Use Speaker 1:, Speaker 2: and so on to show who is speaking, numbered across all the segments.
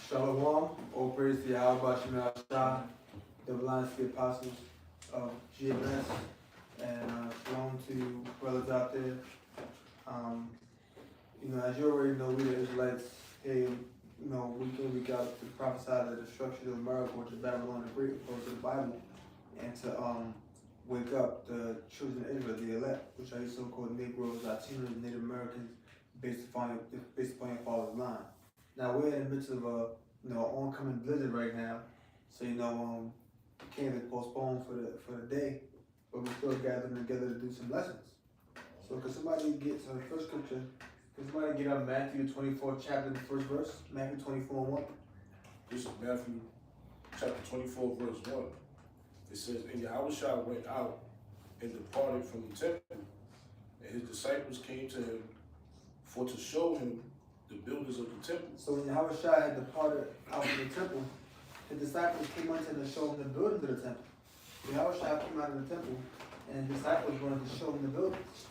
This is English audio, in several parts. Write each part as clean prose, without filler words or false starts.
Speaker 1: Shalom, all praise to Yahweh Shemel Shah, the Valencia Apostles of GMS, and shalom to brothers out there. As you already know, we the Israelites, hey, week in, week out to prophesy the destruction of America, which is Babylon the Great, according to the Bible, and to wake up the children of Israel, the elect, which are so-called Negroes, Latinos, Native Americans, based upon your father's line. Now we're in the midst of a oncoming blizzard right now, so can't even postpone for the day, but we're still gathering together to do some lessons. So could somebody get the first scripture? Could somebody get up Matthew 24th chapter, the first verse? Matthew 24:1.
Speaker 2: This is Matthew chapter 24, verse 1. It says, "And Yahushua went out and departed from the temple, and his disciples came to him for to show him the builders of the temple."
Speaker 1: So when Yahushua had departed out from the temple, the disciples came unto him to show him the buildings of the temple. Yahushua came out of the temple, and the disciples wanted to show him the buildings.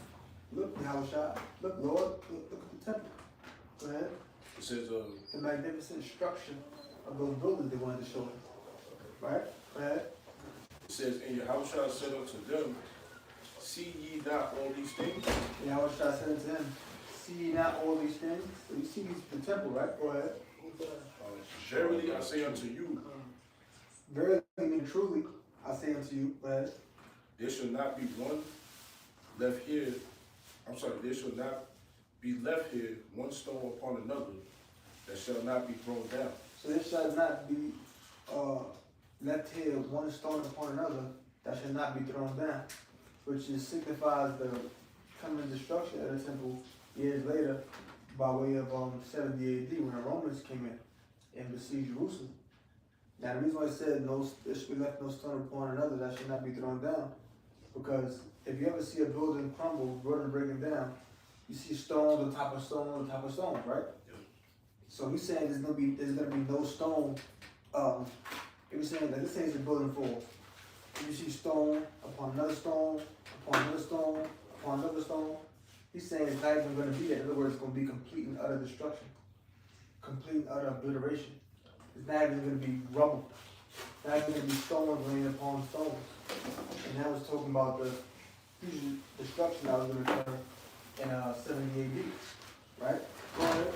Speaker 1: Look, Yahushua, look, Lord, look at the temple. Go ahead.
Speaker 2: It says,
Speaker 1: the magnificent structure of those buildings they wanted to show him. Right? Go ahead.
Speaker 2: It says, "And Yahushua said unto them, See ye not all these things?"
Speaker 1: Yahushua said unto him, "See ye not all these things?" So you see the temple, right? Go ahead.
Speaker 2: Verily I say unto you,
Speaker 1: verily, mean truly, I say unto you, go ahead.
Speaker 2: There shall not be one left here. There shall not be left here one stone upon another that shall not be thrown down.
Speaker 1: So there shall not be left here one stone upon another that shall not be thrown down, which signifies the coming destruction of the temple years later by way of 70 AD when the Romans came in and besieged Jerusalem. Now the reason why I said there should be left no stone upon another that should not be thrown down, because if you ever see a building crumble, building breaking down, you see stones on top of stones on top of stones, right?
Speaker 2: Yeah.
Speaker 1: So he's saying there's gonna be no stone. He was saying that this is the building fall. You see stone upon another stone, upon another stone, upon another stone. He's saying it's not even gonna be that. In other words, it's gonna be complete and utter destruction, complete and utter obliteration. It's not even gonna be rubble. It's not even gonna be stones laying upon stones. And that was talking about the huge destruction that was gonna occur in 70 AD, right? Go ahead.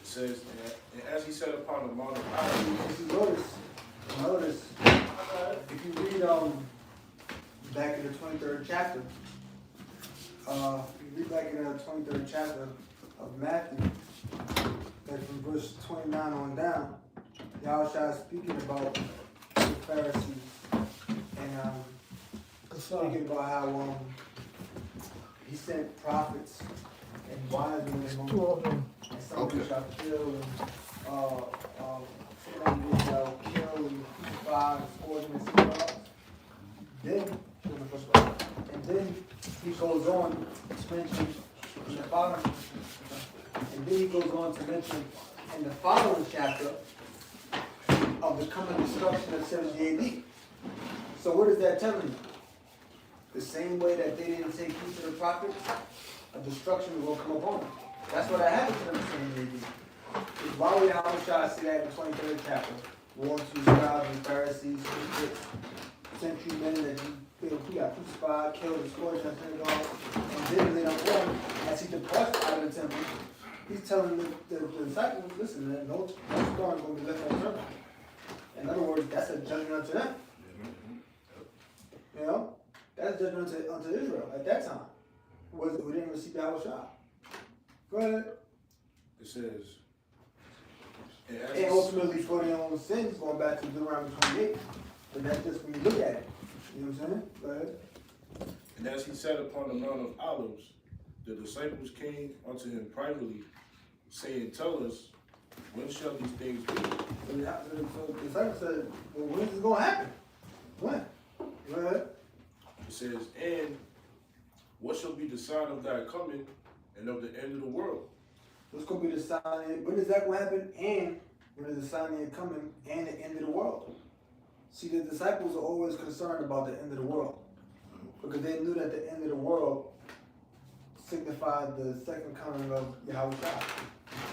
Speaker 2: It says, "And as he sat upon the Mount of Olives."
Speaker 1: If you notice, if you read back in the 23rd chapter, of Matthew, like from verse 29 on down, Yahushua is speaking about the Pharisees and speaking about how he sent prophets and wise men among them, and some of them shall kill and shall kill and crucify and scourge them and synagogues. Then he goes on to mention in the following, in the following chapter of the coming destruction of 70 AD. So what is that telling you? The same way that they didn't take heed to the prophets, a destruction will come upon them. That's what happened to them in 70 AD. Why would Yahushua say that in the 23rd chapter? Warn to scribes and Pharisees, century men that he got crucified, killed, and scourged in the synagogue, and then later on, as he departs out of the temple, he's telling the disciples, listen, man, no stone is going to be left unturned. In other words, that's a judgment unto them. That's judgment unto Israel at that time. Who didn't receive Yahushua. Go ahead.
Speaker 2: It says,
Speaker 1: and ultimately for their own sins, going back to Deuteronomy 28. But that's just when you look at it. You know what I'm saying? Go ahead.
Speaker 2: "And as he sat upon the Mount of Olives, the disciples came unto him privately, saying, Tell us, when shall these things be?"
Speaker 1: So the disciples said, well, when is this going to happen? When? Go ahead.
Speaker 2: It says, "And what shall be the sign of thy coming and of the end of the world?"
Speaker 1: What's going to be the sign? When is that going to happen? And when is the sign of your coming and the end of the world? See, the disciples are always concerned about the end of the world, because they knew that the end of the world signified the second coming of Yahushua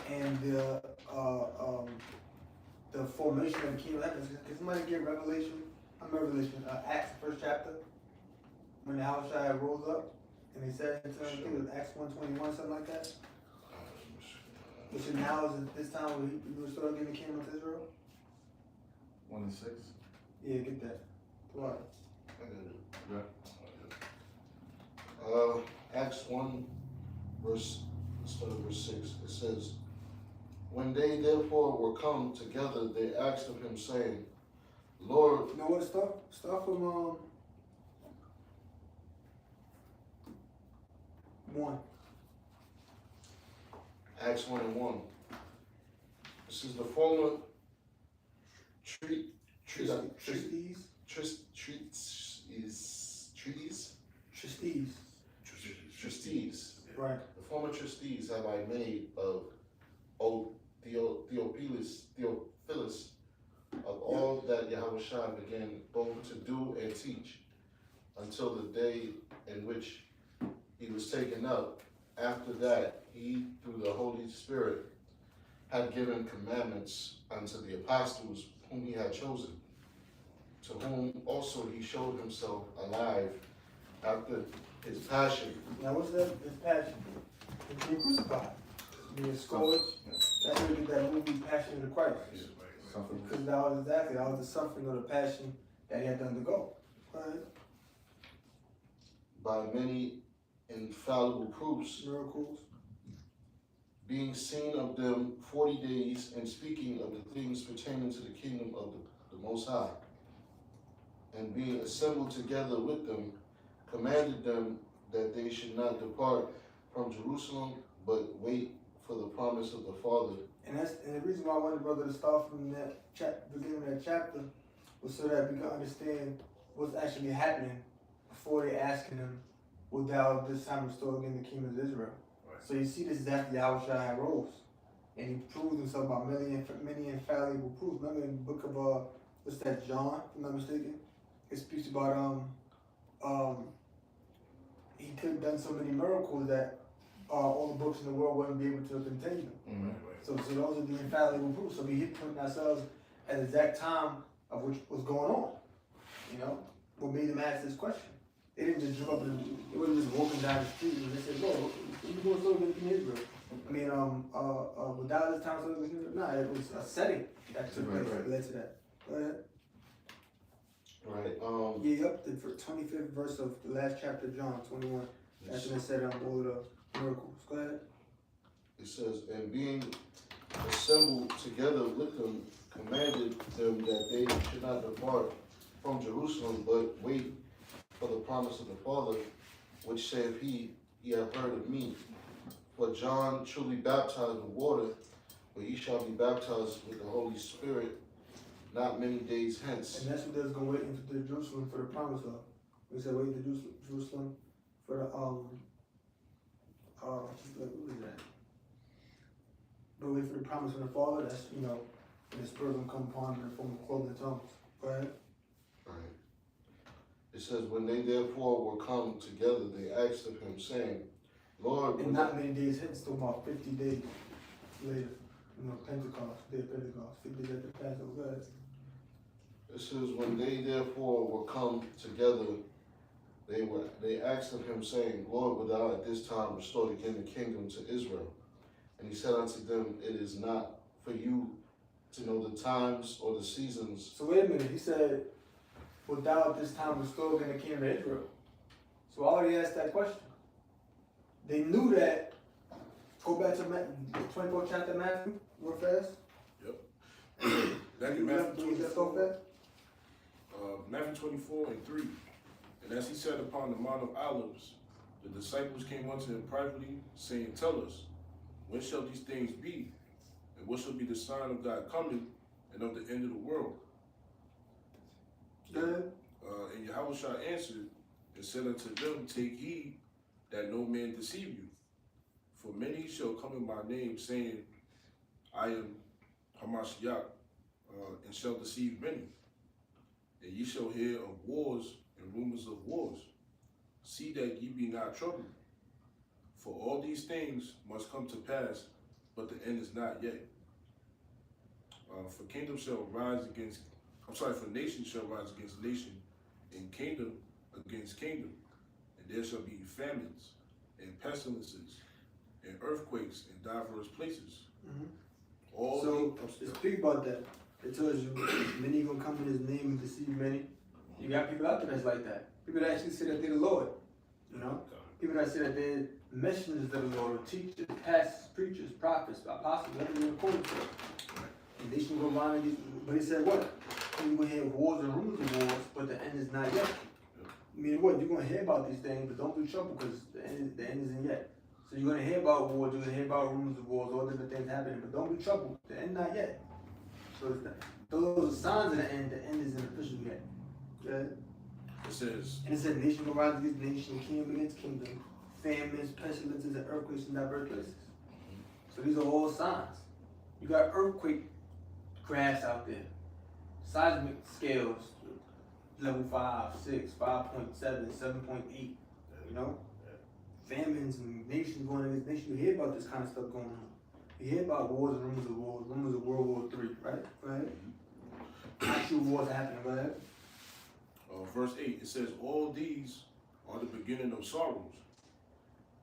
Speaker 1: and the the formation of the kingdom of heaven. Can somebody get Acts, the first chapter, when the Yahushua rose up, and he said, I think it was Acts 1:21, something like that. Which now is this time when he was still getting the kingdom of Israel.
Speaker 3: 1:6.
Speaker 1: Yeah, get that. What?
Speaker 4: Acts 1, start of verse 6. It says, when they therefore were come together, they asked of him, saying, Lord.
Speaker 1: You know what? Start from 1.
Speaker 4: Acts 1:1. This is the former
Speaker 1: Trustees. Right.
Speaker 4: The former trustees have I made of Theophilus, of all that Yahushua began both to do and teach, until the day in which he was taken up. After that, he, through the Holy Spirit, had given commandments unto the apostles whom he had chosen, to whom also he showed himself alive after his passion.
Speaker 1: Now what's that? His passion? It's being crucified. Being scourged. That's where we get that movie Passion of the Christ. Because that was the suffering of the passion that he had to undergo. Right?
Speaker 4: By many infallible proofs,
Speaker 1: Miracles.
Speaker 4: being seen of them 40 days, and speaking of the things pertaining to the kingdom of the Most High, and being assembled together with them, commanded them that they should not depart from Jerusalem, but wait for the promise of the Father.
Speaker 1: And the reason why I wanted brother to start from that beginning of that chapter was so that we can understand what's actually happening before they asking him, will thou this time restore again the kingdom of Israel? Right. So you see this is after Yahushua had rose. And he proved himself by many infallible proofs. Remember in the book of what's that, John, if I'm not mistaken? It speaks about he could have done so many miracles that all the books in the world wouldn't be able to contain them.
Speaker 4: Mm-hmm.
Speaker 1: So those are the infallible proofs. So we hit putting ourselves at the exact time of which was going on. You know, what made them ask this question? They didn't just jump up and they wasn't just walking down the street and they said, "Lord, you going to still in Israel?" I mean, without this time, no, it was a setting that took place that led to that. Go ahead.
Speaker 4: Right.
Speaker 1: Yeah, up the 25th verse of the last chapter, John 21. That's when it said all of the miracles. Go ahead.
Speaker 4: It says, and being assembled together with them, commanded them that they should not depart from Jerusalem, but wait for the promise of the Father, which saith he, ye have heard of me. For John truly baptized with water, but ye shall be baptized with the Holy Spirit not many days hence.
Speaker 1: And that's what they're going to wait into Jerusalem for the promise of. We said wait to Jerusalem for the what is that? But wait for the promise of the Father. That's when the Spirit will come upon them in the form of cloven tongues. Go ahead.
Speaker 4: Right. It says, when they therefore were come together, they asked of him, saying, Lord,
Speaker 1: and not many days hence, still about 50 days later. Pentecost, day of Pentecost, 50 days after Passover. Go ahead.
Speaker 4: It says, when they therefore were come together, they asked of him, saying, Lord, wilt thou at this time restore again the kingdom to Israel? And he said unto them, it is not for you to know the times or the seasons.
Speaker 1: So wait a minute, he said, wilt thou at this time restore again the kingdom of Israel? So I already asked that question. They knew that. Go back to the 24th chapter of Matthew, real fast.
Speaker 2: Yep. Back in Matthew 24. Matthew 24:3. And as he sat upon the Mount of Olives, the disciples came unto him privately, saying, tell us, when shall these things be? And what shall be the sign of thy coming and of the end of the world?
Speaker 1: Good.
Speaker 2: And Yahushua answered and said unto them, take heed that no man deceive you. For many shall come in my name, saying, I am Hamashiach, and shall deceive many. And ye shall hear of wars and rumors of wars. See that ye be not troubled. For all these things must come to pass, but the end is not yet. For kingdom shall rise against, for nation shall rise against nation, and kingdom against kingdom. And there shall be famines, and pestilences, and earthquakes in diverse places. All
Speaker 1: So,
Speaker 2: the-
Speaker 1: just think about that. It tells you, many gonna come in his name and deceive many. You got people out there that's like that. People that actually say that they're the Lord, you know? People that say that they're messengers of the Lord, or teachers, pastors, preachers, prophets, apostles, whatever you want to call them. And they should go around and but he said what? You're gonna hear wars and rumors of wars, but the end is not yet. I mean, what? You're gonna hear about these things, but don't be troubled because the end isn't yet. So you're gonna hear about wars, you're gonna hear about rumors of wars, all different things happening, but don't be troubled. The end not yet. So it's not, those are signs of the end isn't official yet. Okay?
Speaker 2: It says,
Speaker 1: And it said nation will rise against nation, kingdom against kingdom, famines, pestilences, and earthquakes in diverse places. So these are all signs. You got earthquake graphs out there, seismic scales, level 5, 6, 5.7, 7.8, you know? Famines and nations going against nations. You hear about this kind of stuff going on. You hear about wars and rumors of World War III, right? Go ahead. Actual wars happening, go ahead.
Speaker 2: verse 8, it says, all these are the beginning of sorrows.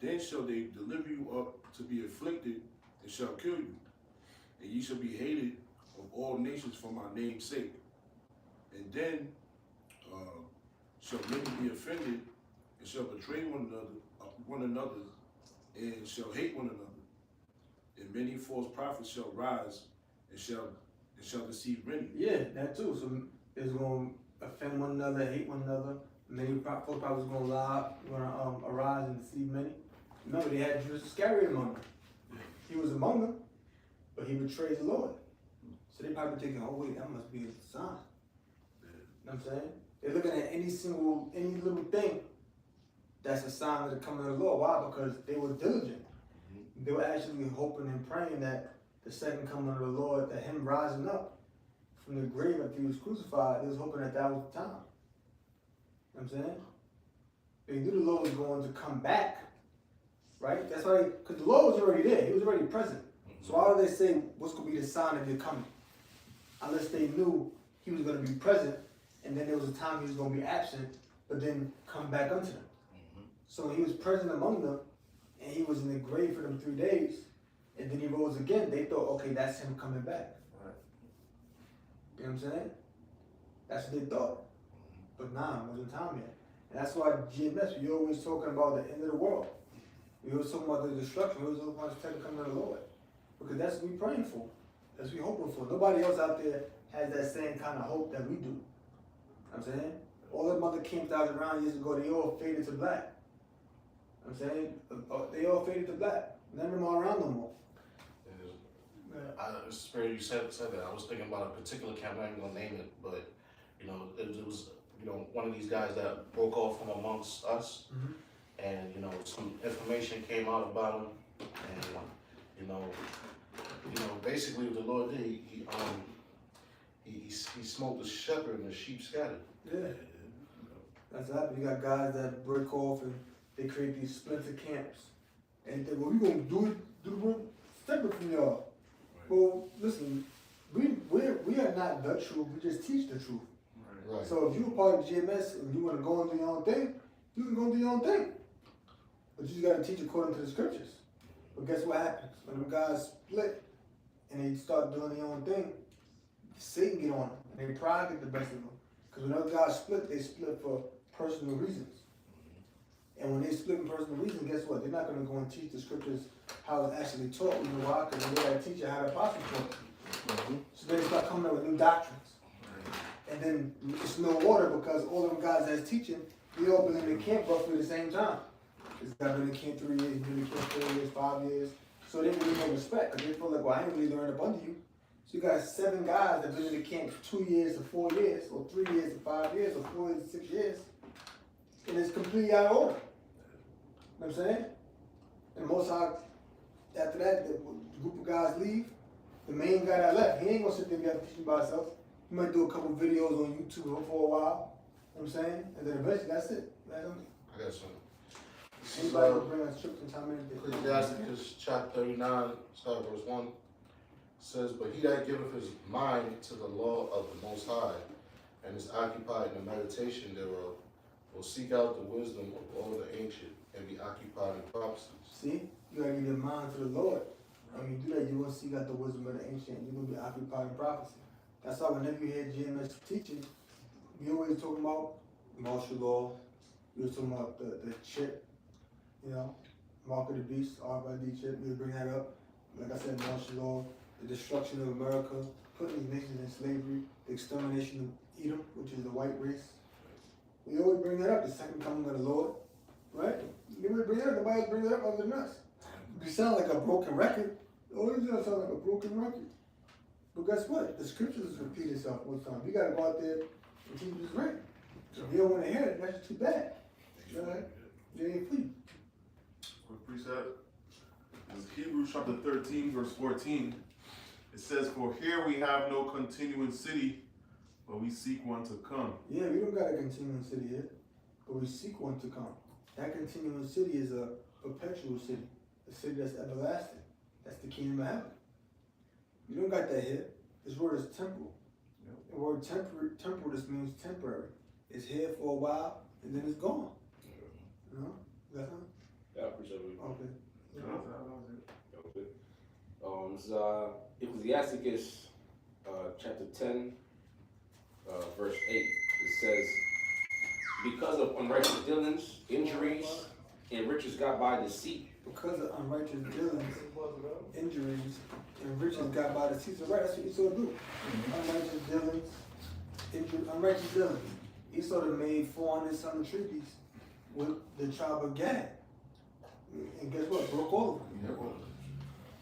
Speaker 2: Then shall they deliver you up to be afflicted, and shall kill you. And ye shall be hated of all nations for my name's sake. And then shall many be offended, and shall betray one another, and shall hate one another. And many false prophets shall rise, and shall deceive many.
Speaker 1: Yeah, that too. So it's going to offend one another, hate one another. Many false prophets going to lie, going to arise and deceive many. Remember, they had Judas Iscariot among them. He was among them, but he betrayed the Lord. So they probably thinking, oh wait, that must be a sign. You know what I'm saying? They're looking at any little thing that's a sign of the coming of the Lord. Why? Because they were diligent. They were actually hoping and praying that the second coming of the Lord, that him rising up from the grave after he was crucified, they was hoping that was the time. You know what I'm saying? They knew the Lord was going to come back, right? That's why, because the Lord was already there. He was already present. So why would they say, what's going to be the sign of your coming? Unless they knew he was going to be present, and then there was a time he was going to be absent, but then come back unto them. So when he was present among them, and he was in the grave for them 3 days, and then he rose again, they thought, okay, that's him coming back.
Speaker 3: Right.
Speaker 1: You know what I'm saying? That's what they thought. But nah, it wasn't time yet. And that's why GMS, we always talking about the end of the world. We always talking about the destruction. We always talking about the second coming of the Lord. Because that's what we praying for. That's what we hoping for. Nobody else out there has that same kind of hope that we do. You know what I'm saying? All the other camps out around years ago, they all faded to black. You know what I'm saying? They all faded to black. None of them are around no more.
Speaker 4: It's fair you said that. I was thinking about a particular camp. I'm not even gonna name it, but it was one of these guys that broke off from amongst us, and some information came out about him, and basically what the Lord did, he smoked the shepherd and the sheep scattered.
Speaker 1: Yeah. That's happening. You got guys that break off and they create these splinter camps. And they think, well, we're going to do the work separate from y'all. Right. Well, listen, we are not the truth, we just teach the truth.
Speaker 4: Right.
Speaker 1: So if you're a part of GMS and you want to go and do your own thing, you can go and do your own thing. But you just got to teach according to the scriptures. But guess what happens? When them guys split and they start doing their own thing, Satan get on them. And their pride get the best of them. Because when those guys split, they split for personal reasons. And when they split for personal reasons, guess what? They're not going to go and teach the scriptures how it's actually taught. You know why? Because they got to teach you how the apostles taught. So they start coming up with new doctrines. And then it's no order because all of them guys that's teaching, they all been in the camp roughly the same time. This guy been in camp 3 years, been in camp 4 years, 5 years. So they really no respect because they feel like, well, I ain't really learned up under you. So you got 7 guys that been in the camp 2 years to 4 years, or 3 years to 5 years, or 4 years to 6 years. And it's completely out of order. You know what I'm saying? And most high, after that, the group of guys leave. The main guy that left, he ain't gonna sit there and be able to teach you by himself. He might do a couple videos on YouTube for a while. You know what I'm saying? And then eventually, that's it.
Speaker 4: I got something.
Speaker 1: Anybody can bring us trips and time in.
Speaker 4: Ecclesiasticus chapter 39, start verse 1. says, but he that giveth his mind to the law of the Most High, and is occupied in the meditation thereof, will seek out the wisdom of all the ancient, and be occupied in prophecies.
Speaker 1: See, you gotta give your mind to the Lord. And when you do that, you're gonna seek out the wisdom of the ancient. You're gonna be occupied in prophecy. That's why whenever you hear GMS teaching, we always talking about martial law. We was talking about the chip, you know, mark of the beast, RFID chip. We bring that up. Like I said, martial law, the destruction of America, putting these nations in slavery, the extermination of Edom, which is the white race. We always bring that up. The second coming of the Lord, right? We always bring it up. Nobody brings it up other than us. You sound like a broken record. Always gonna sound like a broken record. But guess what? The scriptures repeat itself all the time. You gotta go out there and teach this right. If you don't want to hear it, that's just too bad. Right? You ain't free.
Speaker 3: Quick precept. This is Hebrews chapter 13, verse 14. It says, for here we have no continuing city, but we seek one to come.
Speaker 1: Yeah, we don't got a continuing city here, but we seek one to come. That continuing city is a perpetual city, a city that's everlasting. That's the kingdom of heaven. You don't got that here. This word is temporal.
Speaker 3: Yep.
Speaker 1: The word temporal just means temporary. It's here for a while and then it's gone. You know? You got something?
Speaker 5: Yeah, I appreciate it.
Speaker 1: Okay.
Speaker 5: That was it. This is Ecclesiasticus chapter 10, verse 8. It says, because of unrighteous dealings, injuries, and riches got by deceit.
Speaker 1: Because of unrighteous dealings, injuries, and riches got by deceit. So right, that's what Esau do. Unrighteous dealings, unrighteous dealings. Esau done made 400 some treaties with the tribe of Gad. And guess what? Broke all of them.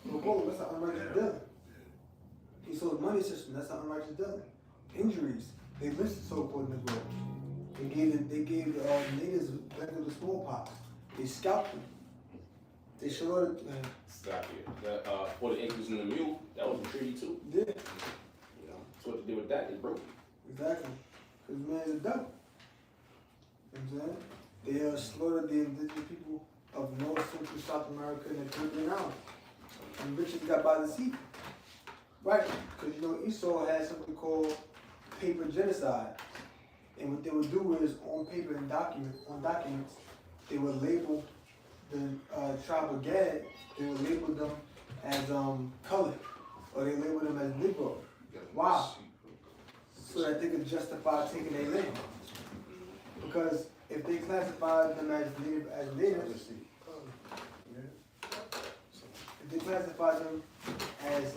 Speaker 1: Broke all of them. That's an unrighteous dealing. Esau's money system, that's an unrighteous dealing. Injuries, they listed so-called Negroes. They gave the natives the smallpox. They scalped them. They showed it.
Speaker 5: Stop here. That 40 acres in the mule, that was a treaty too.
Speaker 1: Yeah,
Speaker 5: You know, so what they did with that, they broke it.
Speaker 1: exactly. Because man is a devil. You know what I'm saying? They slaughtered the indigenous people of North, Central, South America, and the Caribbean islands. And riches got by the sea. Right, because you know Esau had something called paper genocide. And what they would do is on paper and documents, they would label the tribe of Gad, they would label them as colored, or they labeled them as Negro. Why? So that they could justify taking their land. Because if they classified them as natives, if they classified them as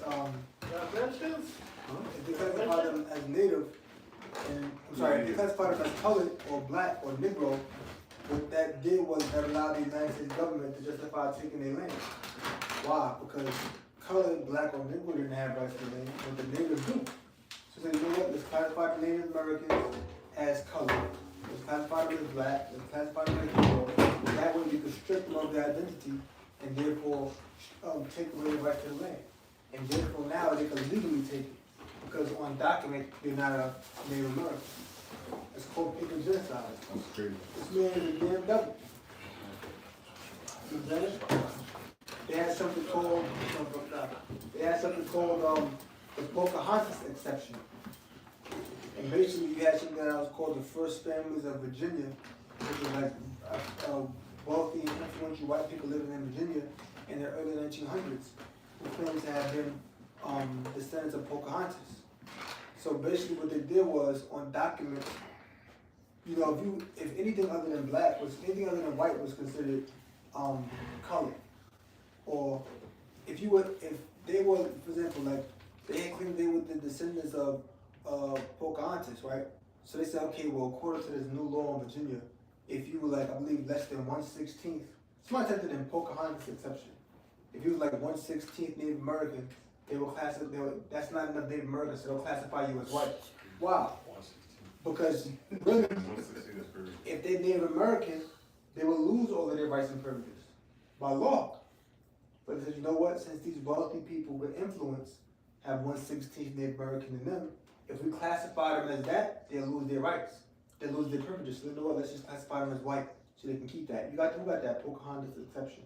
Speaker 1: if they classified them as native, and I'm sorry, if they classified them as colored or black or Negro, what that did was that allowed the United States government to justify taking their land. Why? Because colored, black, or Negro didn't have rights to land, but the natives do. So they, you know what? Let's classify the Native Americans as colored. Let's classify them as black. Let's classify them as Negro. That way we could strip them of their identity and therefore take away the right to the land. And therefore now they can legally take it. Because on document, they're not a Native American. It's called paper genocide.
Speaker 3: That's crazy.
Speaker 1: This man is a damn devil. You know what I'm saying? They had something called the Pocahontas exception. And basically you had something that was called the first families of Virginia, which was like wealthy and influential white people living in Virginia in the early 1900s, who claimed to have been descendants of Pocahontas. So basically what they did was, on documents, you know, if anything other than black anything other than white was considered colored. Or if they were, for example, like, they had claimed they were the descendants of Pocahontas, right? So they said, okay, well, according to this new law in Virginia, if you were like, I believe, less than 1/16, somebody said that in Pocahontas exception, if you was like 1/16 Native American, that's not enough Native American, so they'll classify you as white. Why? Because really, if they're Native American, they will lose all of their rights and privileges by law. But they said, you know what? Since these wealthy people with influence have 1/16 Native American in them, if we classify them as that, they'll lose their rights. They'll lose their privileges. So you know what? Let's just classify them as white so they can keep that. Who got that Pocahontas exception?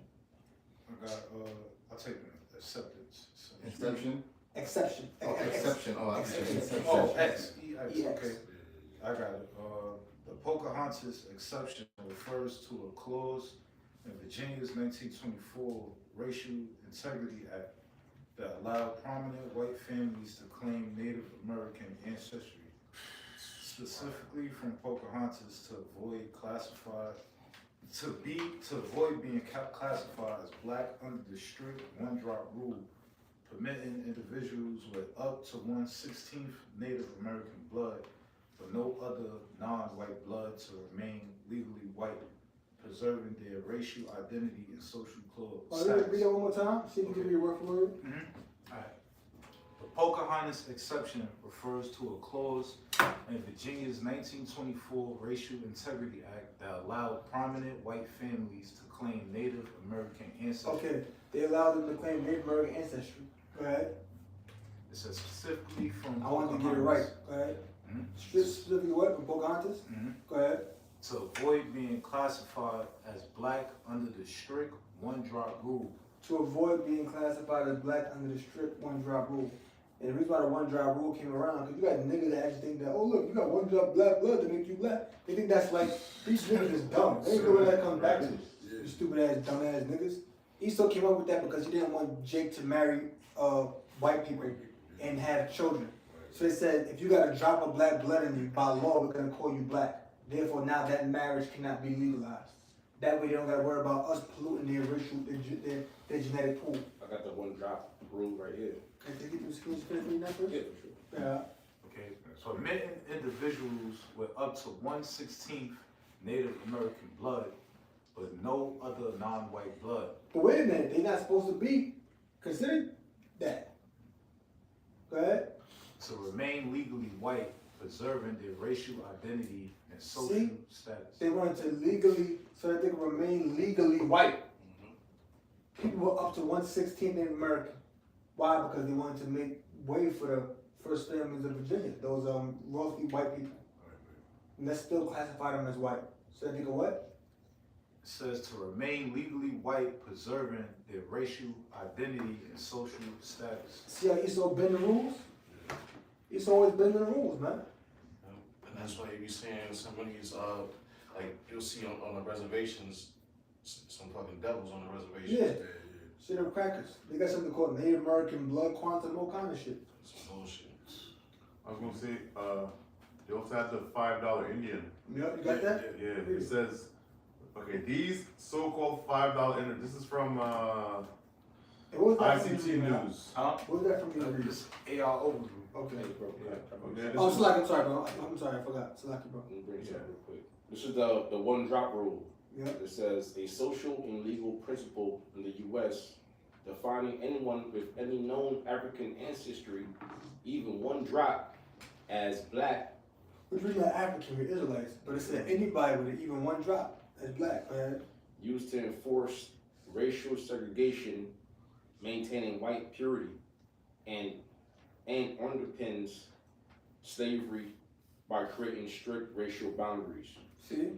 Speaker 2: I got, I'll take the acceptance.
Speaker 3: Exception?
Speaker 1: Exception.
Speaker 4: Exception, oh, I
Speaker 1: Exception.
Speaker 4: see.
Speaker 6: Oh, X, EX,
Speaker 1: EX.
Speaker 6: okay. I got it. The Pocahontas exception refers to a clause in Virginia's 1924 Racial Integrity Act that allowed prominent white families to claim Native American ancestry, specifically from Pocahontas to avoid being classified as black under the strict one-drop rule, permitting individuals with up to 1/16 Native American blood, but no other non-white blood to remain legally white, preserving their racial identity and social status.
Speaker 1: Read that one more time. See if you can read word for word.
Speaker 6: Alright. The Pocahontas exception refers to a clause in Virginia's 1924 Racial Integrity Act that allowed prominent white families to claim Native American ancestry.
Speaker 1: Okay, they allowed them to claim Native American ancestry. Go ahead.
Speaker 6: It says specifically from
Speaker 1: I wanted to get it right. Go ahead.
Speaker 6: Mhm.
Speaker 1: Specifically what? From Pocahontas?
Speaker 6: Mhm.
Speaker 1: Go ahead.
Speaker 6: To avoid being classified as black under the strict one-drop rule.
Speaker 1: To avoid being classified as black under the strict one-drop rule. And the reason why the one-drop rule came around, because you got niggas that actually think that, oh look, you got one-drop black blood to make you black. They think that's like, these niggas is dumb. They know where that comes back to. You stupid ass, dumb ass niggas. Esau came up with that because he didn't want Jake to marry white people and have children. So they said, if you got a drop of black blood in you, by law, we're gonna call you black. Therefore, now that marriage cannot be legalized. That way, they don't gotta worry about us polluting their racial, their genetic pool.
Speaker 5: I got the one drop rule right here.
Speaker 1: Can I take it through the screen? Can I read that first?
Speaker 5: Yeah, for sure.
Speaker 1: Yeah.
Speaker 6: Okay, so permitting individuals with up to 1/16 Native American blood, but no other non-white blood.
Speaker 1: But wait a minute, they're not supposed to be considered that. Go ahead.
Speaker 6: To remain legally white, preserving their racial identity and social
Speaker 1: See?
Speaker 6: status.
Speaker 1: They wanted to legally, so that they could remain legally white. People were up to 1/16 Native American. Why? Because they wanted to make way for the first families of Virginia, those wealthy white people. And let's still classify them as white. So they could what?
Speaker 6: It says to remain legally white, preserving their racial identity and social status.
Speaker 1: See how Esau bend the rules? Esau always bending the rules, man.
Speaker 7: And that's why you be seeing some of these, like you'll see on the reservations, some fucking devils on the reservations.
Speaker 1: Yeah. Shit them crackers. They got something called Native American blood quantum, all kind of shit.
Speaker 7: Some bullshit.
Speaker 3: I was gonna say, they also have the $5 Indian.
Speaker 1: Yep, you got that?
Speaker 3: Yeah, it says, okay, these so-called $5 Indian, this is from,
Speaker 1: And what was that from
Speaker 3: ICT
Speaker 1: you read?
Speaker 3: News.
Speaker 6: Huh?
Speaker 1: What was that from you? read?
Speaker 6: This AR overview.
Speaker 1: Okay.
Speaker 5: Hey, bro.
Speaker 3: Okay, this
Speaker 1: Oh,
Speaker 3: is-
Speaker 1: Salaki, I'm sorry, bro. I'm sorry, I forgot. Salaki, bro.
Speaker 5: Let me bring this up real quick. This is the one drop rule.
Speaker 1: Yeah.
Speaker 5: It says a social and legal principle in the U.S. defining anyone with any known African ancestry, even one drop, as black.
Speaker 1: Which reason not African, we're Israelites. But it said anybody with even one drop is black, man.
Speaker 5: Used to enforce racial segregation, maintaining white purity, and underpins slavery by creating strict racial boundaries.
Speaker 1: See?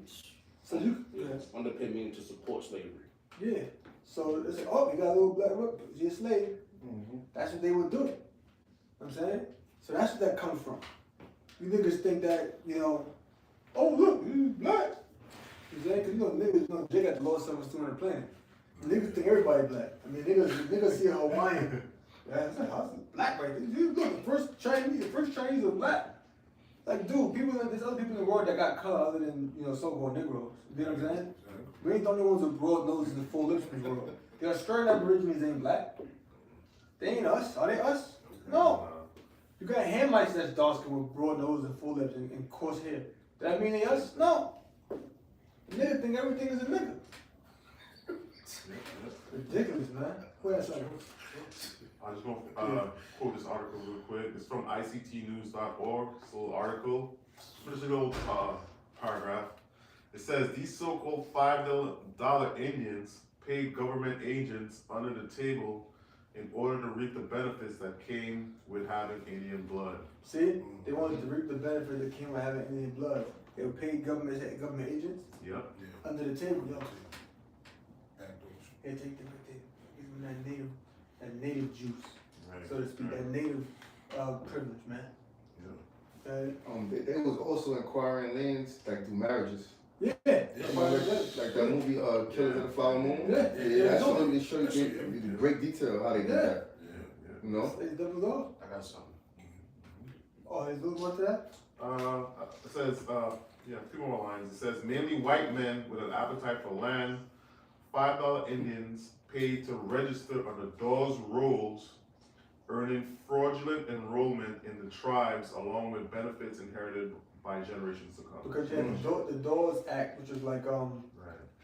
Speaker 1: So you, yeah.
Speaker 5: Underpin meaning to support slavery.
Speaker 1: Yeah. So they say, oh, you got a little black rook, you're a slave. That's what they would do. You know what I'm saying? So that's what that comes from. You niggas think that, oh look, he's black. You know, cause niggas, Jay got the lowest self-esteem on the planet. Niggas think everybody black. I mean, niggas see a Hawaiian. Yeah, it's like, oh, it's black right there. Look, the first Chinese are black. Like, dude, there's other people in the world that got color other than, so-called Negroes. You know what I'm saying? We ain't the only ones with broad noses and full lips in the world. The Australian Aborigines ain't black. They ain't us. Are they us? No. You got Hamites that's dark skin with broad noses and full lips and coarse hair. Does that mean they us? No. Nigga think everything is a nigga. Ridiculous, man. Where that's like?
Speaker 3: I just want to quote this article real quick. It's from ICTnews.org. It's a little article. Just a little paragraph. It says these so-called $5 Indians paid government agents under the table in order to reap the benefits that came with having Indian blood.
Speaker 1: See, they wanted to reap the benefit that came with having Indian blood. They were paid government agents
Speaker 3: Yep.
Speaker 1: under the table. Yo,
Speaker 2: Backdoors.
Speaker 1: hey, take the give them that native juice.
Speaker 3: Right.
Speaker 1: so to speak, that native privilege, man.
Speaker 3: Yeah.
Speaker 1: Okay?
Speaker 8: They was also acquiring lands like through marriages.
Speaker 1: Yeah.
Speaker 8: That's why like that movie Killers of the Flower Moon.
Speaker 1: Yeah.
Speaker 8: That's what they show you in great detail how they did that. You know?
Speaker 1: Is double go?
Speaker 7: I got something.
Speaker 1: Oh, is Luke want to that?
Speaker 3: It says, yeah, 2 more lines. It says, mainly white men with an appetite for land, $5 Indians paid to register on the Dawes rolls, earning fraudulent enrollment in the tribes along with benefits inherited by generations to come.
Speaker 1: Because you had the Dawes Act, which was like
Speaker 3: Right.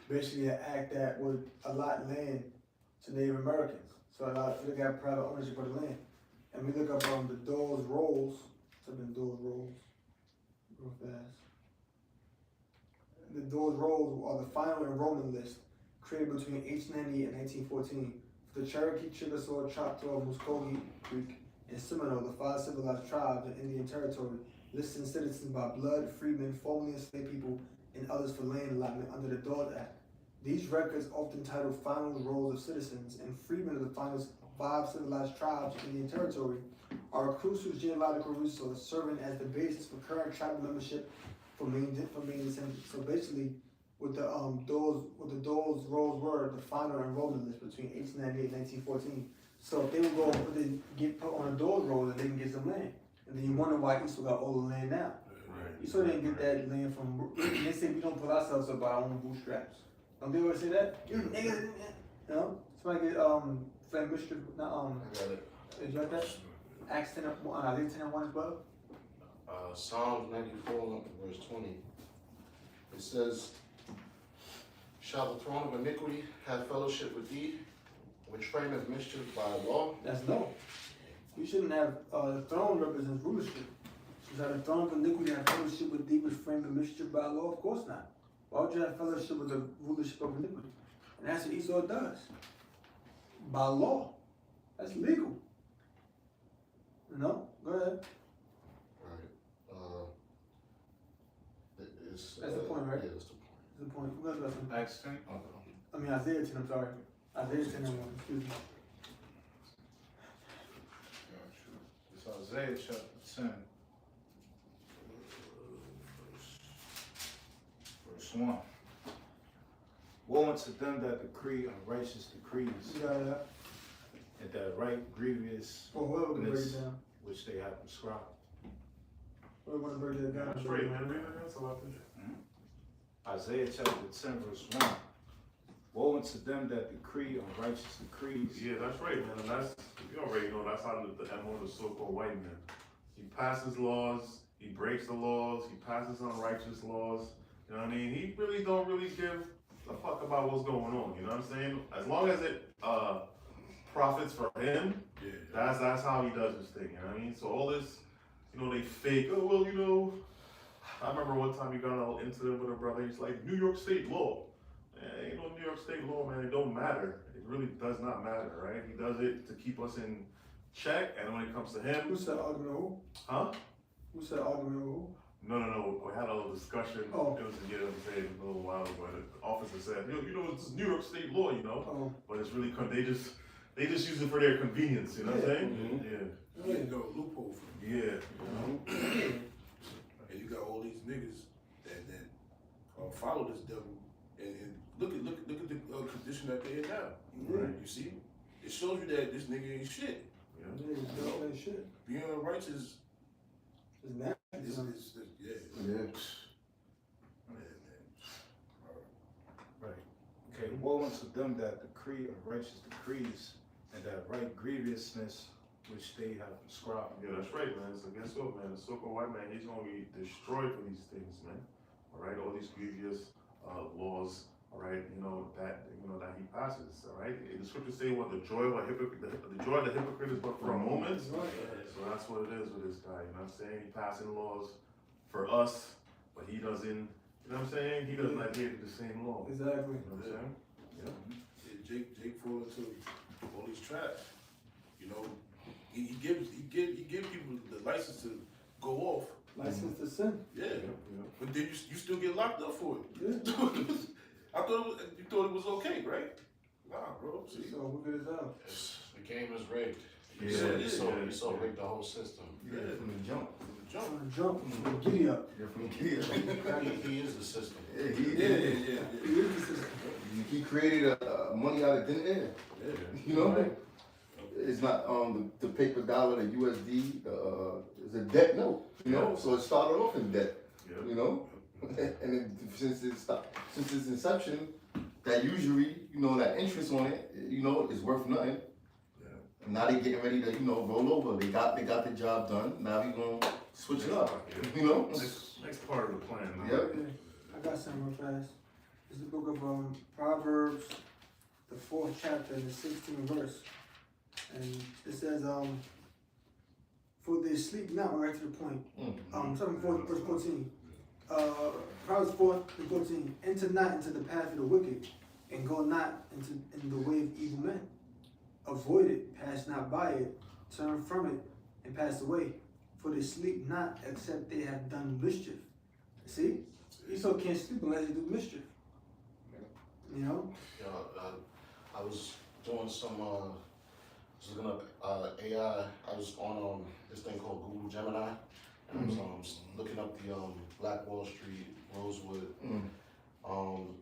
Speaker 1: basically an act that would allot land to Native Americans. So they got private ownership of the land. And we look up the Dawes rolls. Something Dawes rolls. Real fast. The Dawes rolls are the final enrollment list created between 1898 and 1914 for the Cherokee, Chickasaw, Choctaw, Muskogee Creek, and Seminole, the 5 civilized tribes in Indian Territory, listing citizens by blood, freemen, formerly enslaved people, and others for land allotment under the Dawes Act. These records, often titled Final Rolls of Citizens and Freemen of the final 5 civilized tribes in Indian Territory, are a crucial genealogical resource serving as the basis for current tribal membership for main descendants. So basically, with the Dawes rolls were the final enrollment list between 1898 and 1914. So if they would go get put on a Dawes roll, then they can get some land. And then you wonder why Esau got all the land now.
Speaker 3: Right.
Speaker 1: Esau didn't get that land from. They say we don't put ourselves up by our own bootstraps. Don't they always say that? You niggas, you know. Somebody get flame mischief.
Speaker 7: I got it.
Speaker 1: Did you like that? Acts 10 and 1, Isaiah 10 and 1 as well.
Speaker 4: Psalms 94, verse 20. It says, shall the throne of iniquity have fellowship with thee, which frameth mischief by law?
Speaker 1: That's no. You shouldn't have the throne represents rulership. Shall the throne of iniquity have fellowship with thee, which frame the mischief by law? Of course not. Why would you have fellowship with the rulership of iniquity? And that's what Esau does. By law. That's legal. No? Go ahead.
Speaker 4: Right.
Speaker 1: That's the point, right?
Speaker 4: Yeah, that's the point.
Speaker 1: That's the point. We're gonna do
Speaker 6: Acts 10.
Speaker 1: I mean, Isaiah 10, I'm sorry. Isaiah 10 and 1, excuse me.
Speaker 6: It's Isaiah chapter 10. Verse 1. Woe unto them that decree unrighteous decrees,
Speaker 1: You got that?
Speaker 6: and that write grievous
Speaker 1: Well, whoever can break it down.
Speaker 6: which they have prescribed.
Speaker 1: Whoever want to break that down.
Speaker 3: That's right, man. Read it. That's a lot.
Speaker 6: Isaiah chapter 10, verse 1. Woe unto them that decree unrighteous decrees.
Speaker 3: Yeah, that's right, man. And that's, you already know, that's how the MO of the so-called white man. He passes laws, he breaks the laws, he passes unrighteous laws. You know what I mean? He really don't really give a fuck about what's going on. You know what I'm saying? As long as it profits for him, that's how he does his thing. You know what I mean? So all this, you know, they fake. Oh well, you know. I remember one time he got all incident with a brother. He's like, New York State law. Man, ain't no New York State law, man. It don't matter. It really does not matter, right? He does it to keep us in check. And when it comes to him,
Speaker 1: Who said argument who?
Speaker 3: huh?
Speaker 1: Who said argument who?
Speaker 3: No. We had a little discussion.
Speaker 1: Oh.
Speaker 3: It was to get him saying a little while ago. The officer said, you know, it's New York State law, you know.
Speaker 1: Oh.
Speaker 3: But it's really they just use it for their convenience. You know what I'm saying?
Speaker 2: Mhm.
Speaker 3: Yeah.
Speaker 2: You know, loophole for them.
Speaker 3: Yeah.
Speaker 2: And you got all these niggas that follow this devil, and look at the condition that they're in now.
Speaker 1: Yeah.
Speaker 2: You see, it shows you that this nigga ain't shit.
Speaker 3: Yeah.
Speaker 1: Yeah, you don't say shit.
Speaker 2: Being unrighteous
Speaker 1: It's nasty.
Speaker 2: is yeah.
Speaker 8: Yeah.
Speaker 2: Man.
Speaker 6: Right. Okay, woe unto them that decree unrighteous decrees, and that write grievousness which they have prescribed.
Speaker 3: Yeah, that's right, man. So guess what, man? The so-called white man, he's gonna be destroyed for these things, man. All right, all these grievous laws, all right, that he passes, all right. The scriptures say what the joy of the hypocrite is but for a moment. So that's what it is with this guy. You know what I'm saying? He passing laws for us, but he doesn't. You know what I'm saying? He doesn't adhere to the same law.
Speaker 1: Exactly.
Speaker 3: You know what I'm saying? Yeah.
Speaker 2: Yeah, Jake fall into all these traps. You know, he gives people the license to go off.
Speaker 1: License to sin.
Speaker 2: Yeah,
Speaker 3: Yeah.
Speaker 2: but then you still get locked up for it.
Speaker 1: Yeah.
Speaker 2: I thought you thought it was okay, right? Nah, bro. See,
Speaker 1: So we're good as hell.
Speaker 7: The game is rigged. You saw break the whole system.
Speaker 8: Yeah, from the jump.
Speaker 7: Jump.
Speaker 1: From the jump, from the giddy up.
Speaker 8: Yeah, from the kid.
Speaker 7: He is the system.
Speaker 8: Yeah, he created money out of thin air.
Speaker 2: Yeah.
Speaker 8: You know, it's not the paper dollar, the USD, it's a debt note. You know, so it started off in debt.
Speaker 3: Yep.
Speaker 8: You know, and then since its inception, that usury, you know, that interest on it, you know, is worth nothing.
Speaker 2: Yeah.
Speaker 8: And now they getting ready to, you know, roll over. They got the job done. Now we gonna switch it up. You know.
Speaker 3: Next part of the plan. Huh?
Speaker 8: Yep.
Speaker 1: I got something real fast. It's the book of Proverbs, the 4th chapter, and the 16th verse. And it says, for they sleep not, right to the point. Something 4, verse 14. Proverbs 4:14. Enter not into the path of the wicked, and go not in the way of evil men. Avoid it, pass not by it, turn from it, and pass away. For they sleep not, except they have done mischief. See? Esau can't sleep unless he do mischief. You know?
Speaker 7: I was doing some, was looking up AI. I was on this thing called Google Gemini, and I was looking up the Black Wall Street, Rosewood,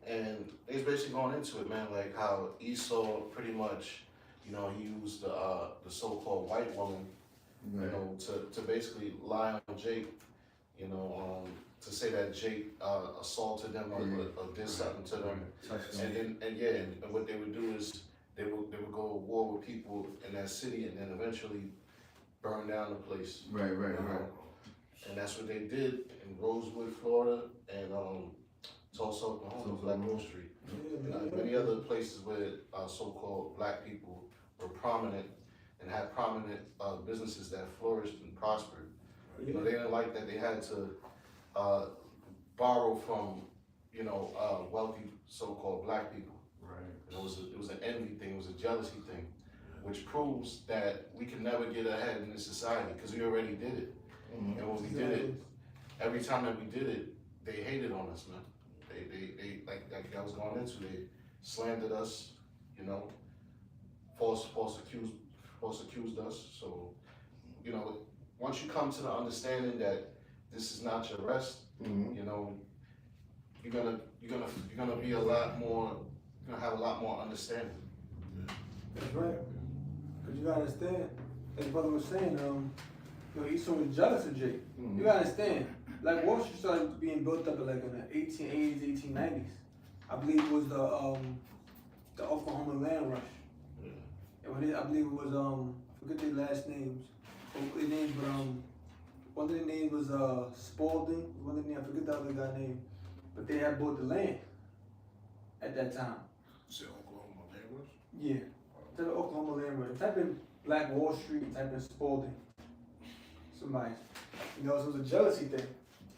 Speaker 7: and it's basically going into it, man, like how Esau pretty much, you know, he used the so-called white woman, you know, to basically lie on Jake, you know, to say that Jake assaulted them or did something to them, and what they would do is they would go to war with people in that city and then eventually burn down the place.
Speaker 8: Right.
Speaker 7: And that's what they did in Rosewood, Florida, and Tulsa, Oklahoma, Black Wall Street. And many other places where so-called black people were prominent and had prominent businesses that flourished and prospered. You know, they didn't like that they had to borrow from, you know, wealthy so-called black people.
Speaker 3: Right.
Speaker 7: And it was an envy thing, it was a jealousy thing, which proves that we can never get ahead in this society because we already did it. And when we did it, every time that we did it, they hated on us, man. They like I was going into, they slandered us, you know, false accused us. So, you know, once you come to the understanding that this is not your rest, you know, you're gonna be a lot more, you're gonna have a lot more understanding.
Speaker 1: That's right. Because you gotta understand, as brother was saying, you know, Esau was jealous of Jake. You gotta understand, like Wall Street started being built up in like in the 1880s, 1890s. I believe it was the Oklahoma land rush. And when I believe it was I forget their last names. Their names, but one of their names was Spalding. One of their names, I forget the other guy's name. But they had bought the land at that time.
Speaker 2: Is it Oklahoma land rush?
Speaker 1: Yeah. Type of Oklahoma land rush. Type in Black Wall Street, type in Spalding. Somebody. You know, so it was a jealousy thing.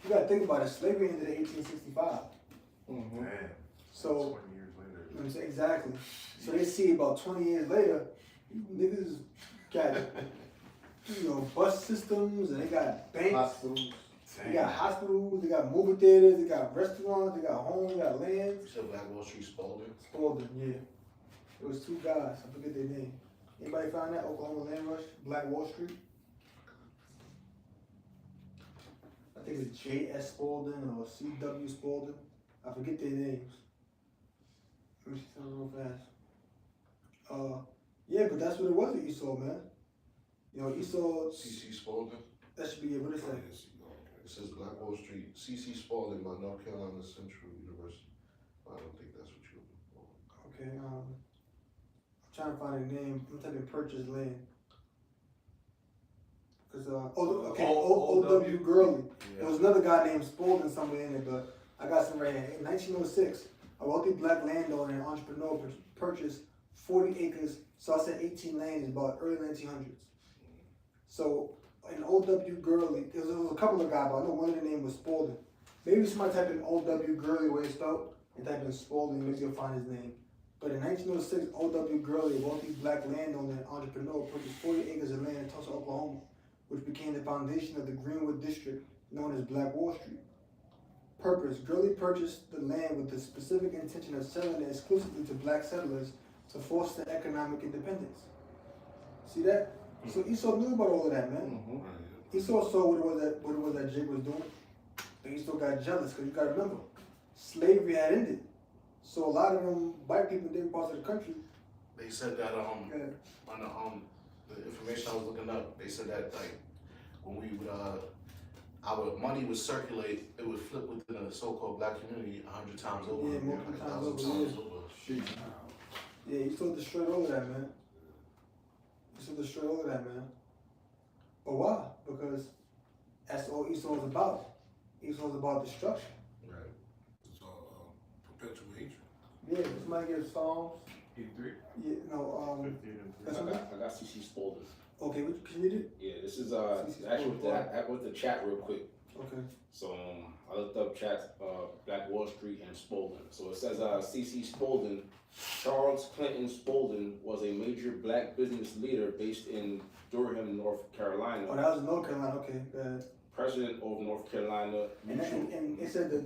Speaker 1: You gotta think about it. Slavery ended in 1865.
Speaker 3: Damn.
Speaker 1: So,
Speaker 3: 20 years later.
Speaker 1: you know what I'm saying? Exactly. So they see about 20 years later, niggas got, you know, bus systems, and they got banks,
Speaker 8: Hospitals.
Speaker 1: they got hospitals, they got movie theaters, they got restaurants, they got homes, they got lands.
Speaker 7: You said Black Wall Street Spalding?
Speaker 1: Spalding, yeah. It was 2 guys, I forget their name. Anybody found that? Oklahoma Land Rush, Black Wall Street? I think it's J.S. Spalding or C.W. Spalding. I forget their names. Let me see something real fast. Yeah, but that's what it was with Esau, man. You know, Esau,
Speaker 7: C.C. Spalding?
Speaker 1: that should be it. What is that?
Speaker 7: It says Black Wall Street, C.C. Spalding by North Carolina Central University. I don't think that's what you're looking for.
Speaker 1: Okay, I'm trying to find a name. I'm typing purchase land. Cause O.W. Gurley. There was another guy named Spalding somewhere in it, but I got some right here. In 1906, a wealthy black landowner and entrepreneur purchased 40 acres. So I said 1890s, about early 1900s. So in O.W. Gurley, there was a couple of guys, but I know one of the name was Spalding. Maybe somebody type in O.W. Gurley where it's spelled and type in Spalding, maybe you'll find his name. But in 1906, O.W. Gurley, a wealthy black landowner and entrepreneur, purchased 40 acres of land in Tulsa, Oklahoma, which became the foundation of the Greenwood district known as Black Wall Street. Purpose: Gurley purchased the land with the specific intention of selling it exclusively to black settlers to foster economic independence. See that? So Esau knew about all of that, man. Esau saw what it was that Jake was doing. And Esau got jealous, because you gotta remember, slavery had ended. So a lot of them white people in different parts of the country.
Speaker 7: They said that on the information I was looking up, they said that like when we would our money would circulate, it would flip within a so-called black community 100 times over.
Speaker 1: Yeah, multiple
Speaker 7: like,
Speaker 1: times
Speaker 7: 1,000
Speaker 1: over,
Speaker 7: times over.
Speaker 1: Yeah, Esau destroyed all of that, man. Esau destroyed all of that, man. But why? Because that's all Esau was about. Esau was about destruction.
Speaker 7: Right.
Speaker 2: It's all perpetual hatred.
Speaker 1: Yeah, somebody get Psalms.
Speaker 6: 83.
Speaker 1: Yeah, no,
Speaker 3: 15 and 3.
Speaker 1: that's
Speaker 5: I
Speaker 1: okay.
Speaker 5: got CC Spaulding.
Speaker 1: Okay, can you read it?
Speaker 5: Yeah, this is
Speaker 1: CC
Speaker 5: actually
Speaker 1: Spaulding.
Speaker 5: I went to chat real quick.
Speaker 1: Okay.
Speaker 5: So I looked up chat Black Wall Street and Spaulding. So it says CC Spaulding, Charles Clinton Spaulding was a major black business leader based in Durham, North Carolina.
Speaker 1: Oh, that was in North Carolina. Okay, go ahead.
Speaker 5: President of North Carolina
Speaker 1: And it said the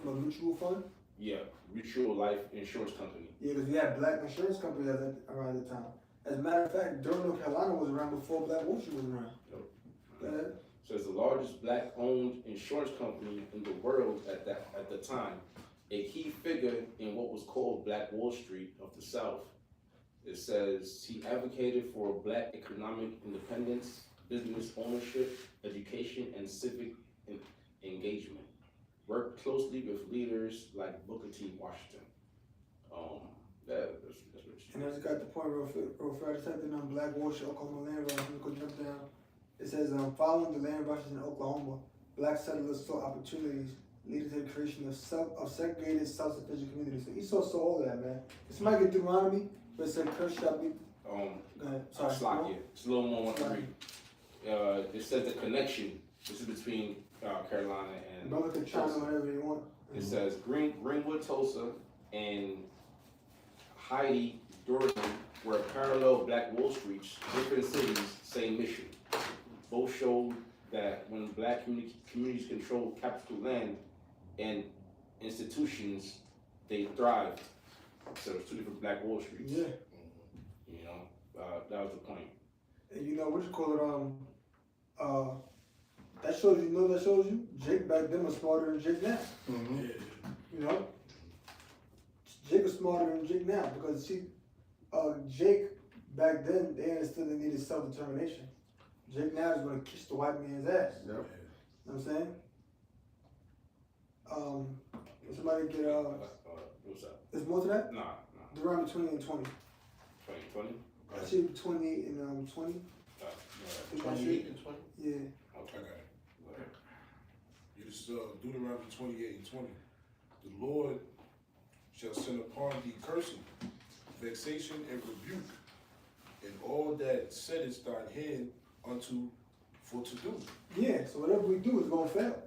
Speaker 1: mutual fund.
Speaker 5: Yeah, Mutual Life Insurance Company.
Speaker 1: Yeah, because we had black insurance companies around the time. As a matter of fact, Durham, North Carolina was around before Black Wall Street was around.
Speaker 5: Yep.
Speaker 1: Go ahead.
Speaker 5: So it's the largest black-owned insurance company in the world at the time. A key figure in what was called Black Wall Street of the South. It says he advocated for black economic independence, business ownership, education, and civic engagement. Worked closely with leaders like Booker T. Washington. That's what she.
Speaker 1: And I just got the point real fast. Typed in on Black Wall Street, Oklahoma land rush. We could jump down. It says, following the land rushes in Oklahoma, black settlers saw opportunities leading to the creation of segregated, self-sufficient communities. So Esau saw all of that, man. If somebody get Deuteronomy, but it said, curse shall be. Go ahead. Sorry.
Speaker 5: Slack, yeah. It's a little more on 3. It says the connection. This is between Carolina and.
Speaker 1: Brother could chime in whatever they want.
Speaker 5: It says Greenwood, Tulsa, and Heidi, Durham were parallel Black Wall Streets, different cities, same mission. Both showed that when black communities controlled capital land and institutions, they thrived. So it's 2 different Black Wall Streets.
Speaker 1: Yeah.
Speaker 5: You know, that was the point.
Speaker 1: And you know what you call it? That shows you. That shows you. Jake back then was smarter than Jake now.
Speaker 8: Mm-hmm.
Speaker 1: You know, Jake was smarter than Jake now because Jake back then they understood they needed self-determination. Jake now is gonna kiss the white man's ass.
Speaker 8: Yep.
Speaker 1: You know what I'm saying? Can somebody get
Speaker 5: What's up?
Speaker 1: there's more to that?
Speaker 5: Nah.
Speaker 1: Deuteronomy 20 and 20.
Speaker 5: 2020?
Speaker 1: I see 28 and 20.
Speaker 7: 28 and 20?
Speaker 1: Yeah.
Speaker 2: Okay, I got it. It is Deuteronomy 28 and 20. The Lord shall send upon thee cursing, vexation, and rebuke, and all that settest thine hand unto for to do.
Speaker 1: Yeah, so whatever we do is gonna fail.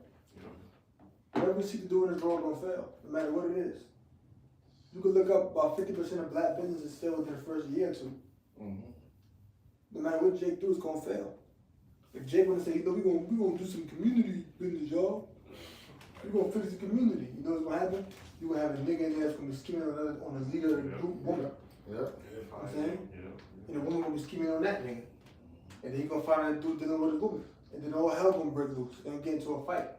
Speaker 1: Whatever we seek to do in this world is gonna fail, no matter what it is. You can look up about 50% of black businesses fail within the first year or 2.
Speaker 8: Mm-hmm.
Speaker 1: No matter what Jake do, it's gonna fail. If Jake wanna say, look, we gonna do some community business, y'all. We gonna fix the community. You know what's gonna happen? You gonna have a nigga in there that's gonna be scheming on the leader of the group woman.
Speaker 8: Yep.
Speaker 1: You know what I'm saying?
Speaker 3: Yeah.
Speaker 1: And the woman gonna be scheming on that nigga. And then you gonna find out the dude dealing with a woman. And then all hell gonna break loose. They're gonna get into a fight.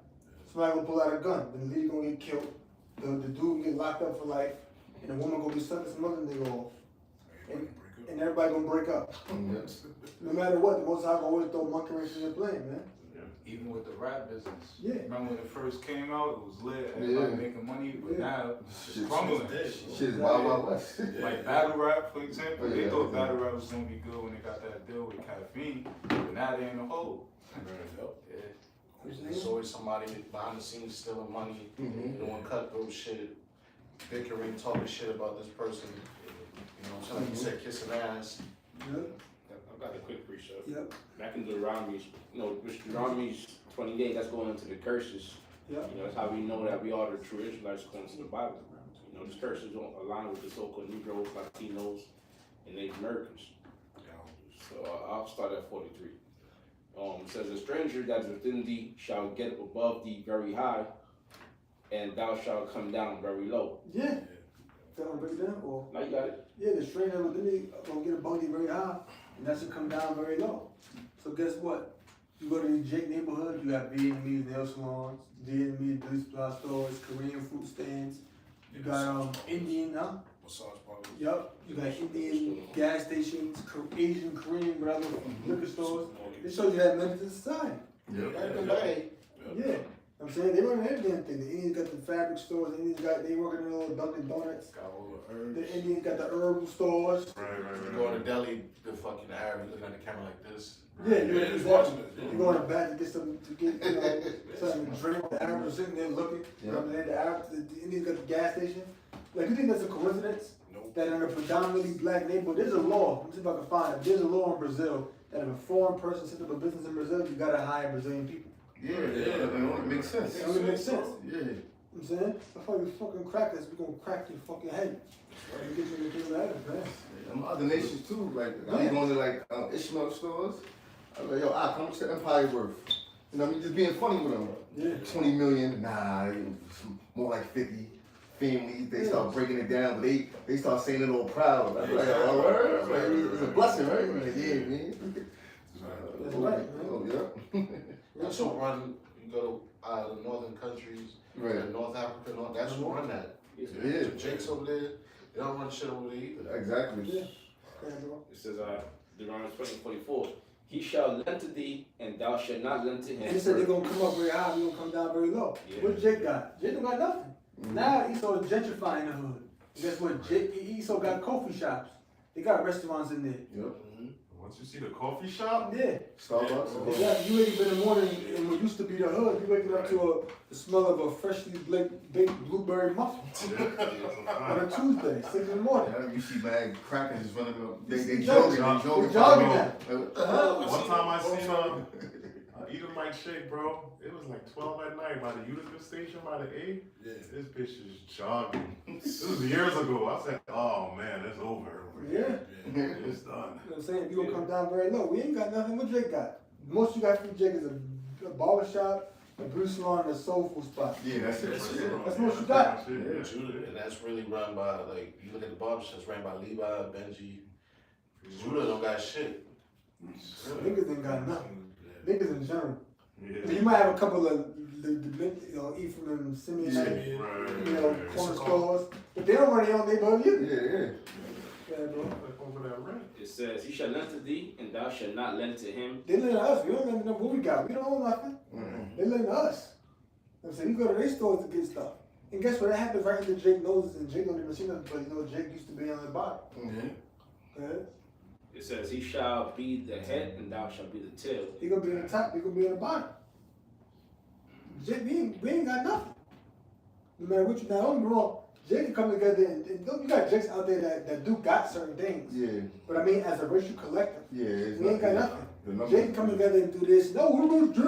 Speaker 1: Somebody gonna pull out a gun. Then the leader gonna get killed. The dude gonna get locked up for life. And the woman gonna be sucking some other nigga off. And everybody gonna break up.
Speaker 8: Yep.
Speaker 1: No matter what, the Most High gonna always throw monkey wrenches in the plane, man.
Speaker 6: Even with the rap business.
Speaker 1: Yeah.
Speaker 6: Remember when it first came out, it was lit, everybody
Speaker 8: Yeah.
Speaker 6: making money, but
Speaker 1: Yeah.
Speaker 6: now it's
Speaker 8: Shit.
Speaker 6: crumbling.
Speaker 8: Shit is wild, wild west.
Speaker 6: Like battle rap, for example, they
Speaker 8: Yeah.
Speaker 6: thought battle rap was gonna be good when they got that deal with Caffeine, but now they in the hole. Yeah.
Speaker 7: There's always somebody behind the scenes stealing money,
Speaker 8: Mhm.
Speaker 7: doing cutthroat shit, bickering, talking shit about this person. You know what I'm saying? Like you said, kissing ass.
Speaker 1: Yep.
Speaker 5: I've got a quick research.
Speaker 1: Yep.
Speaker 5: Back in Deuteronomy's, which Deuteronomy's 28, that's going into the curses.
Speaker 1: Yep.
Speaker 5: You know, that's how we know that we are the true Israelites according to the Bible. You know, these curses don't align with the so-called Negroes, Latinos, and Native Americans. So I'll start at 43. It says, a stranger that is within thee shall get up above thee very high, and thou shalt come down very low.
Speaker 1: Yeah. That one break it down? Or,
Speaker 5: Now you got it.
Speaker 1: yeah, the stranger within me gonna get a body very high, and that should come down very low. So guess what? You go to the Jake neighborhood, you got Vietnamese nail salons, Vietnamese beauty supply stores, Korean fruit stands. You got Indian,
Speaker 2: Massage parlors.
Speaker 1: yup. You got Indian gas stations, Asian, Korean, whatever, liquor stores. It shows you that members of society.
Speaker 4: Back in the day,
Speaker 1: Yeah. I'm saying they run every damn thing. The Indians got the fabric stores. The Indians they working in little Dunkin' Donuts.
Speaker 2: Got all the herbs.
Speaker 1: The Indians got the herbal stores.
Speaker 7: You go to Delhi, the fucking Arab, you looking at the camera like this.
Speaker 1: Yeah,
Speaker 2: Yeah, it's
Speaker 1: exactly.
Speaker 2: watching it.
Speaker 1: You go in the back to get something to get, something to drink. The Arabs are sitting there looking. You know what I'm saying? The Indians got the gas station. Like, you think that's a coincidence?
Speaker 2: Nope.
Speaker 1: That in a predominantly black neighborhood, there's a law. Let me see if I can find it. There's a law in Brazil that if a foreign person sets up a business in Brazil, you gotta hire Brazilian people.
Speaker 8: Yeah, it only makes sense.
Speaker 1: It only makes sense.
Speaker 8: Yeah.
Speaker 1: You know what I'm saying? That's why you fucking crackers, we gonna crack your fucking head. You get you in the thing like that, man.
Speaker 8: Them other nations too, like I be going to like Ishmael stores. I'm like, yo, how much the empire worth? You know what I mean? Just being funny with them.
Speaker 1: Yeah.
Speaker 8: 20 million, nah, more like 50. Families, they start breaking it down, but they start saying it all proud. I'm like, oh, word? Like, it's a blessing, right? Like, yeah, man.
Speaker 1: That's right, man.
Speaker 8: Oh, yeah.
Speaker 4: that's what run, you go to the northern countries,
Speaker 8: Right.
Speaker 4: North Africa, that's what run that.
Speaker 8: Yeah.
Speaker 4: Jake's over there, they don't run shit over there either.
Speaker 8: Exactly.
Speaker 1: Yeah. Okay, bro.
Speaker 5: It says, Deuteronomy 20:44, he shall lend to thee, and thou shalt not lend to him.
Speaker 1: They said they're gonna come up very high, we're gonna come down very low.
Speaker 5: Yeah.
Speaker 1: What Jake got? Jake don't got nothing. Now Esau is gentrifying the hood. Guess what? Esau got coffee shops. They got restaurants in there.
Speaker 8: Yep.
Speaker 3: Once you see the coffee shop,
Speaker 1: Yeah.
Speaker 8: Starbucks.
Speaker 1: Exactly. You wake up in the morning in what used to be the hood, you waking up to the smell of a freshly baked blueberry muffin on a Tuesday, 6 in the morning.
Speaker 8: Yeah, you see mad crackers just running up. They
Speaker 1: They
Speaker 8: jogging,
Speaker 1: jogging. They jogging now.
Speaker 8: Like, what the hell?
Speaker 3: one time I seen Edom Mike Shake, bro. It was like 12 at night by the Utica station by the A.
Speaker 2: Yeah.
Speaker 3: This bitch is jogging. This was years ago. I said, oh man, it's over.
Speaker 1: Yeah.
Speaker 3: It's done.
Speaker 1: You know what I'm saying? You gonna come down very low. We ain't got nothing. What Jake got? Most you got from Jake is a barbershop, a beauty salon, and a soul food spot.
Speaker 8: Yeah, that's it.
Speaker 1: That's what you got.
Speaker 3: Yeah.
Speaker 4: Judah, and that's really run by, like, you look at the barbershops ran by Levi, Benji. Judah don't got shit.
Speaker 1: Niggas ain't got nothing. Niggas in general.
Speaker 3: Yeah.
Speaker 1: You might have a couple of Ephraim and Simeon,
Speaker 3: Right.
Speaker 1: corner stores, but they don't run their own neighborhood either.
Speaker 8: Yeah.
Speaker 1: Yeah, bro.
Speaker 3: Over that rent.
Speaker 5: It says, he shall lend to thee, and thou shalt not lend to him.
Speaker 1: They lend to us. We don't even know what we got. We don't own nothing.
Speaker 8: Mm-hmm.
Speaker 1: They lend to us. I'm saying we go to their stores to get stuff. And guess what? That happens right into Jake noses, and Jake don't even see nothing, but you know Jake used to be on the bottom.
Speaker 8: Mm-hmm.
Speaker 1: Okay?
Speaker 5: It says, he shall be the head, and thou shalt be the tail.
Speaker 1: He gonna be on the top, he gonna be on the bottom. Jake, we ain't got nothing. No matter what you now, don't get me wrong. Jake can come together and you got Jakes out there that do got certain things.
Speaker 8: Yeah.
Speaker 1: But I mean, as a racial collective,
Speaker 8: Yeah. It's
Speaker 1: we ain't got
Speaker 8: the
Speaker 1: nothing.
Speaker 8: numbers-
Speaker 1: Jake can come together and do this. No, what about Jake?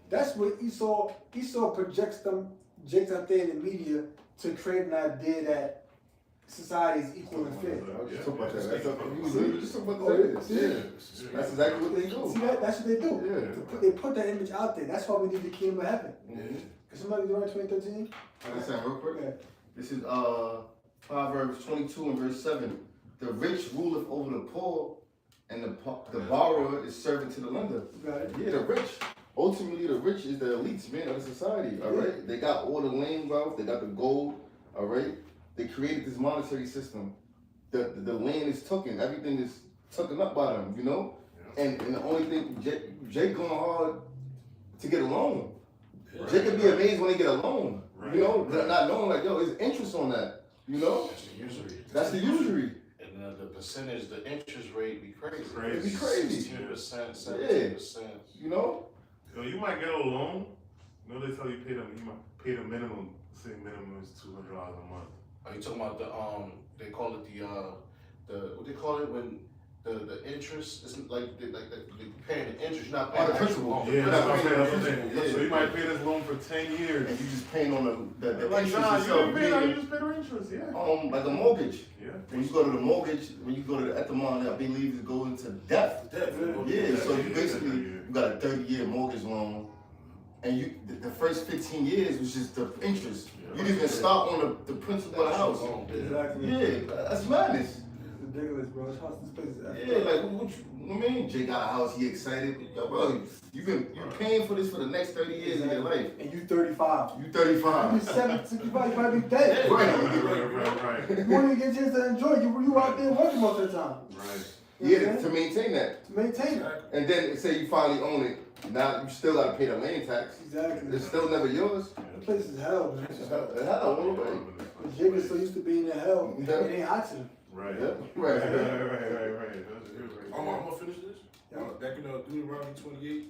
Speaker 1: That's what Esau projects them Jakes out there in the media to create an idea that society is equal and fair.
Speaker 8: I was just talking about that. That's up to you.
Speaker 1: See?
Speaker 8: You just talking about
Speaker 1: Oh,
Speaker 8: that.
Speaker 1: yeah.
Speaker 8: Yeah. That's exactly what they do.
Speaker 1: See that? That's what they do.
Speaker 8: Yeah.
Speaker 1: They put that image out there. That's why we need the kingdom of heaven.
Speaker 8: Mm-hmm.
Speaker 1: Can somebody do it in 2013?
Speaker 8: I can say real quick.
Speaker 1: Okay.
Speaker 8: This is Proverbs 22 and verse 7. The rich ruleth over the poor, and the borrower is servant to the lender.
Speaker 1: You got it.
Speaker 8: Yeah, the rich. Ultimately, the rich is the elites, man, of the society. All right, they got all the land wealth. They got the gold. All right, they created this monetary system. The land is taken. Everything is taken up by them. You know, and the only thing Jake going hard to get a loan. Jake can be amazed when they get a loan. You know, not knowing like, yo, it's interest on that. You know,
Speaker 4: That's the usury.
Speaker 8: that's the usury.
Speaker 4: And the percentage, the interest rate be crazy.
Speaker 8: It'd be crazy.
Speaker 4: 16%, 17%.
Speaker 8: You know.
Speaker 3: So you might get a loan. You know they tell you you might pay the minimum. Say minimum is $200 a month.
Speaker 4: Are you talking about the they call it the what they call it when the interest is like they're paying the interest, you're not paying
Speaker 8: the
Speaker 4: the
Speaker 8: principal.
Speaker 4: loan.
Speaker 3: Yeah, that's what I'm saying. That's what I'm
Speaker 8: Yeah.
Speaker 3: saying. So you might pay this loan for 10 years.
Speaker 8: And you just paying on the
Speaker 3: Like,
Speaker 8: interest
Speaker 3: nah, you
Speaker 8: yourself.
Speaker 3: don't pay that. You just pay the interest. Yeah.
Speaker 8: Like a mortgage.
Speaker 3: Yeah.
Speaker 8: When you go to the mortgage, when you go to the Ethamon, I believe it goes into death. Yeah, so you basically you got a 30-year mortgage loan, and you the first 15 years was just the interest. You didn't even start on the principal of the house.
Speaker 1: Exactly.
Speaker 8: Yeah, that's madness.
Speaker 1: ridiculous, bro. This place is
Speaker 8: Yeah, like what you, I mean, Jay got a house, he excited. Yo, bro, you're paying for this for the next 30 years of your life.
Speaker 1: And you 35.
Speaker 8: You
Speaker 1: You
Speaker 8: 35.
Speaker 1: be 65, you might be dead.
Speaker 3: Right.
Speaker 1: You won't even get a chance to enjoy it. You out there working most of the time.
Speaker 3: Right.
Speaker 8: Yeah, to maintain that.
Speaker 1: To maintain it.
Speaker 2: Exactly.
Speaker 8: And then say you finally own it, now you still gotta pay the land tax.
Speaker 1: Exactly.
Speaker 8: It's still never yours.
Speaker 1: The place is hell, man.
Speaker 8: Hell, all the way.
Speaker 1: The Jig is so used to being in hell, it ain't hot to him.
Speaker 3: Right.
Speaker 8: Yep.
Speaker 3: Right.
Speaker 8: Right.
Speaker 3: Right.
Speaker 2: I'm gonna finish this.
Speaker 1: Yeah.
Speaker 2: Back in Deuteronomy 28